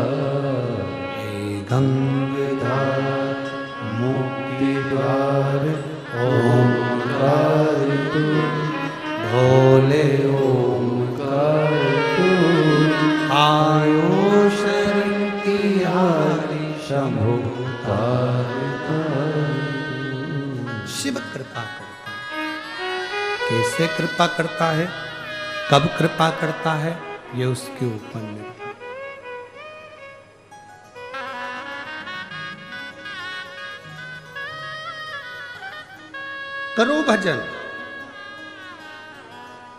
हे गंगाधर मुक्ति द्वार ओंकार तू, भोले ओंकार तू, आयो शरण तिहारी शंभु तार। शिव कृपा करता है। कैसे कृपा करता है, कब कृपा करता है, ये उसके ऊपर निर्भर। करो भजन,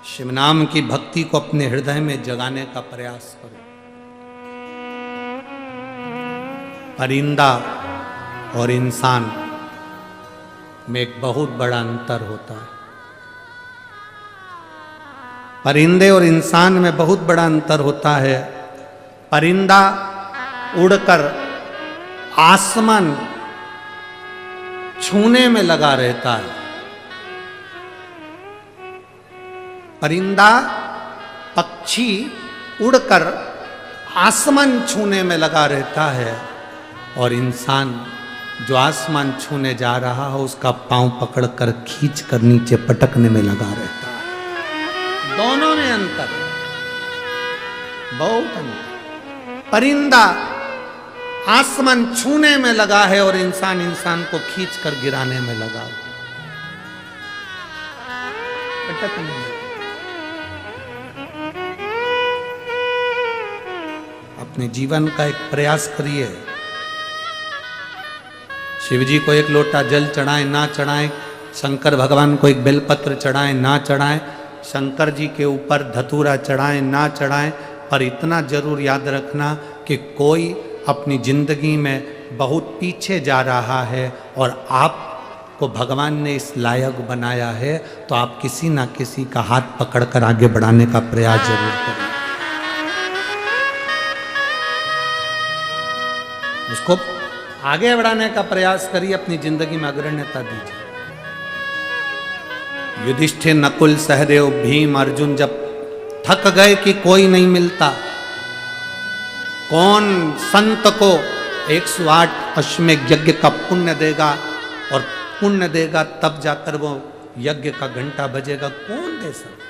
शिव नाम की भक्ति को अपने हृदय में जगाने का प्रयास करो। परिंदा और इंसान में एक बहुत बड़ा अंतर होता है। परिंदे और इंसान में बहुत बड़ा अंतर होता है। परिंदा उड़कर आसमान छूने में लगा रहता है। परिंदा पक्षी उड़कर आसमान छूने में लगा रहता है, और इंसान जो आसमान छूने जा रहा है उसका पांव पकड़कर खींच कर नीचे पटकने में लगा रहता है। दोनों में अंतर है, बहुत अंतर। परिंदा आसमान छूने में लगा है और इंसान को खींच कर गिराने में लगा हुआ, पटकने में। अपने जीवन का एक प्रयास करिए। शिव जी को एक लोटा जल चढ़ाएं ना चढ़ाएं, शंकर भगवान को एक बेलपत्र चढ़ाएं ना चढ़ाएं, शंकर जी के ऊपर धतूरा चढ़ाएं ना चढ़ाएं, पर इतना जरूर याद रखना कि कोई अपनी जिंदगी में बहुत पीछे जा रहा है और आपको भगवान ने इस लायक बनाया है, तो आप किसी ना किसी का हाथ पकड़कर आगे बढ़ाने का प्रयास जरूर करें। उसको आगे बढ़ाने का प्रयास करिए, अपनी जिंदगी में अग्रण्यता दीजिए। युधिष्ठिर, नकुल, सहदेव, भीम, अर्जुन जब थक गए कि कोई नहीं मिलता, कौन संत को 108 अश्वमेध यज्ञ का पुण्य देगा, और पुण्य देगा तब जाकर वो यज्ञ का घंटा बजेगा, कौन दे सकता?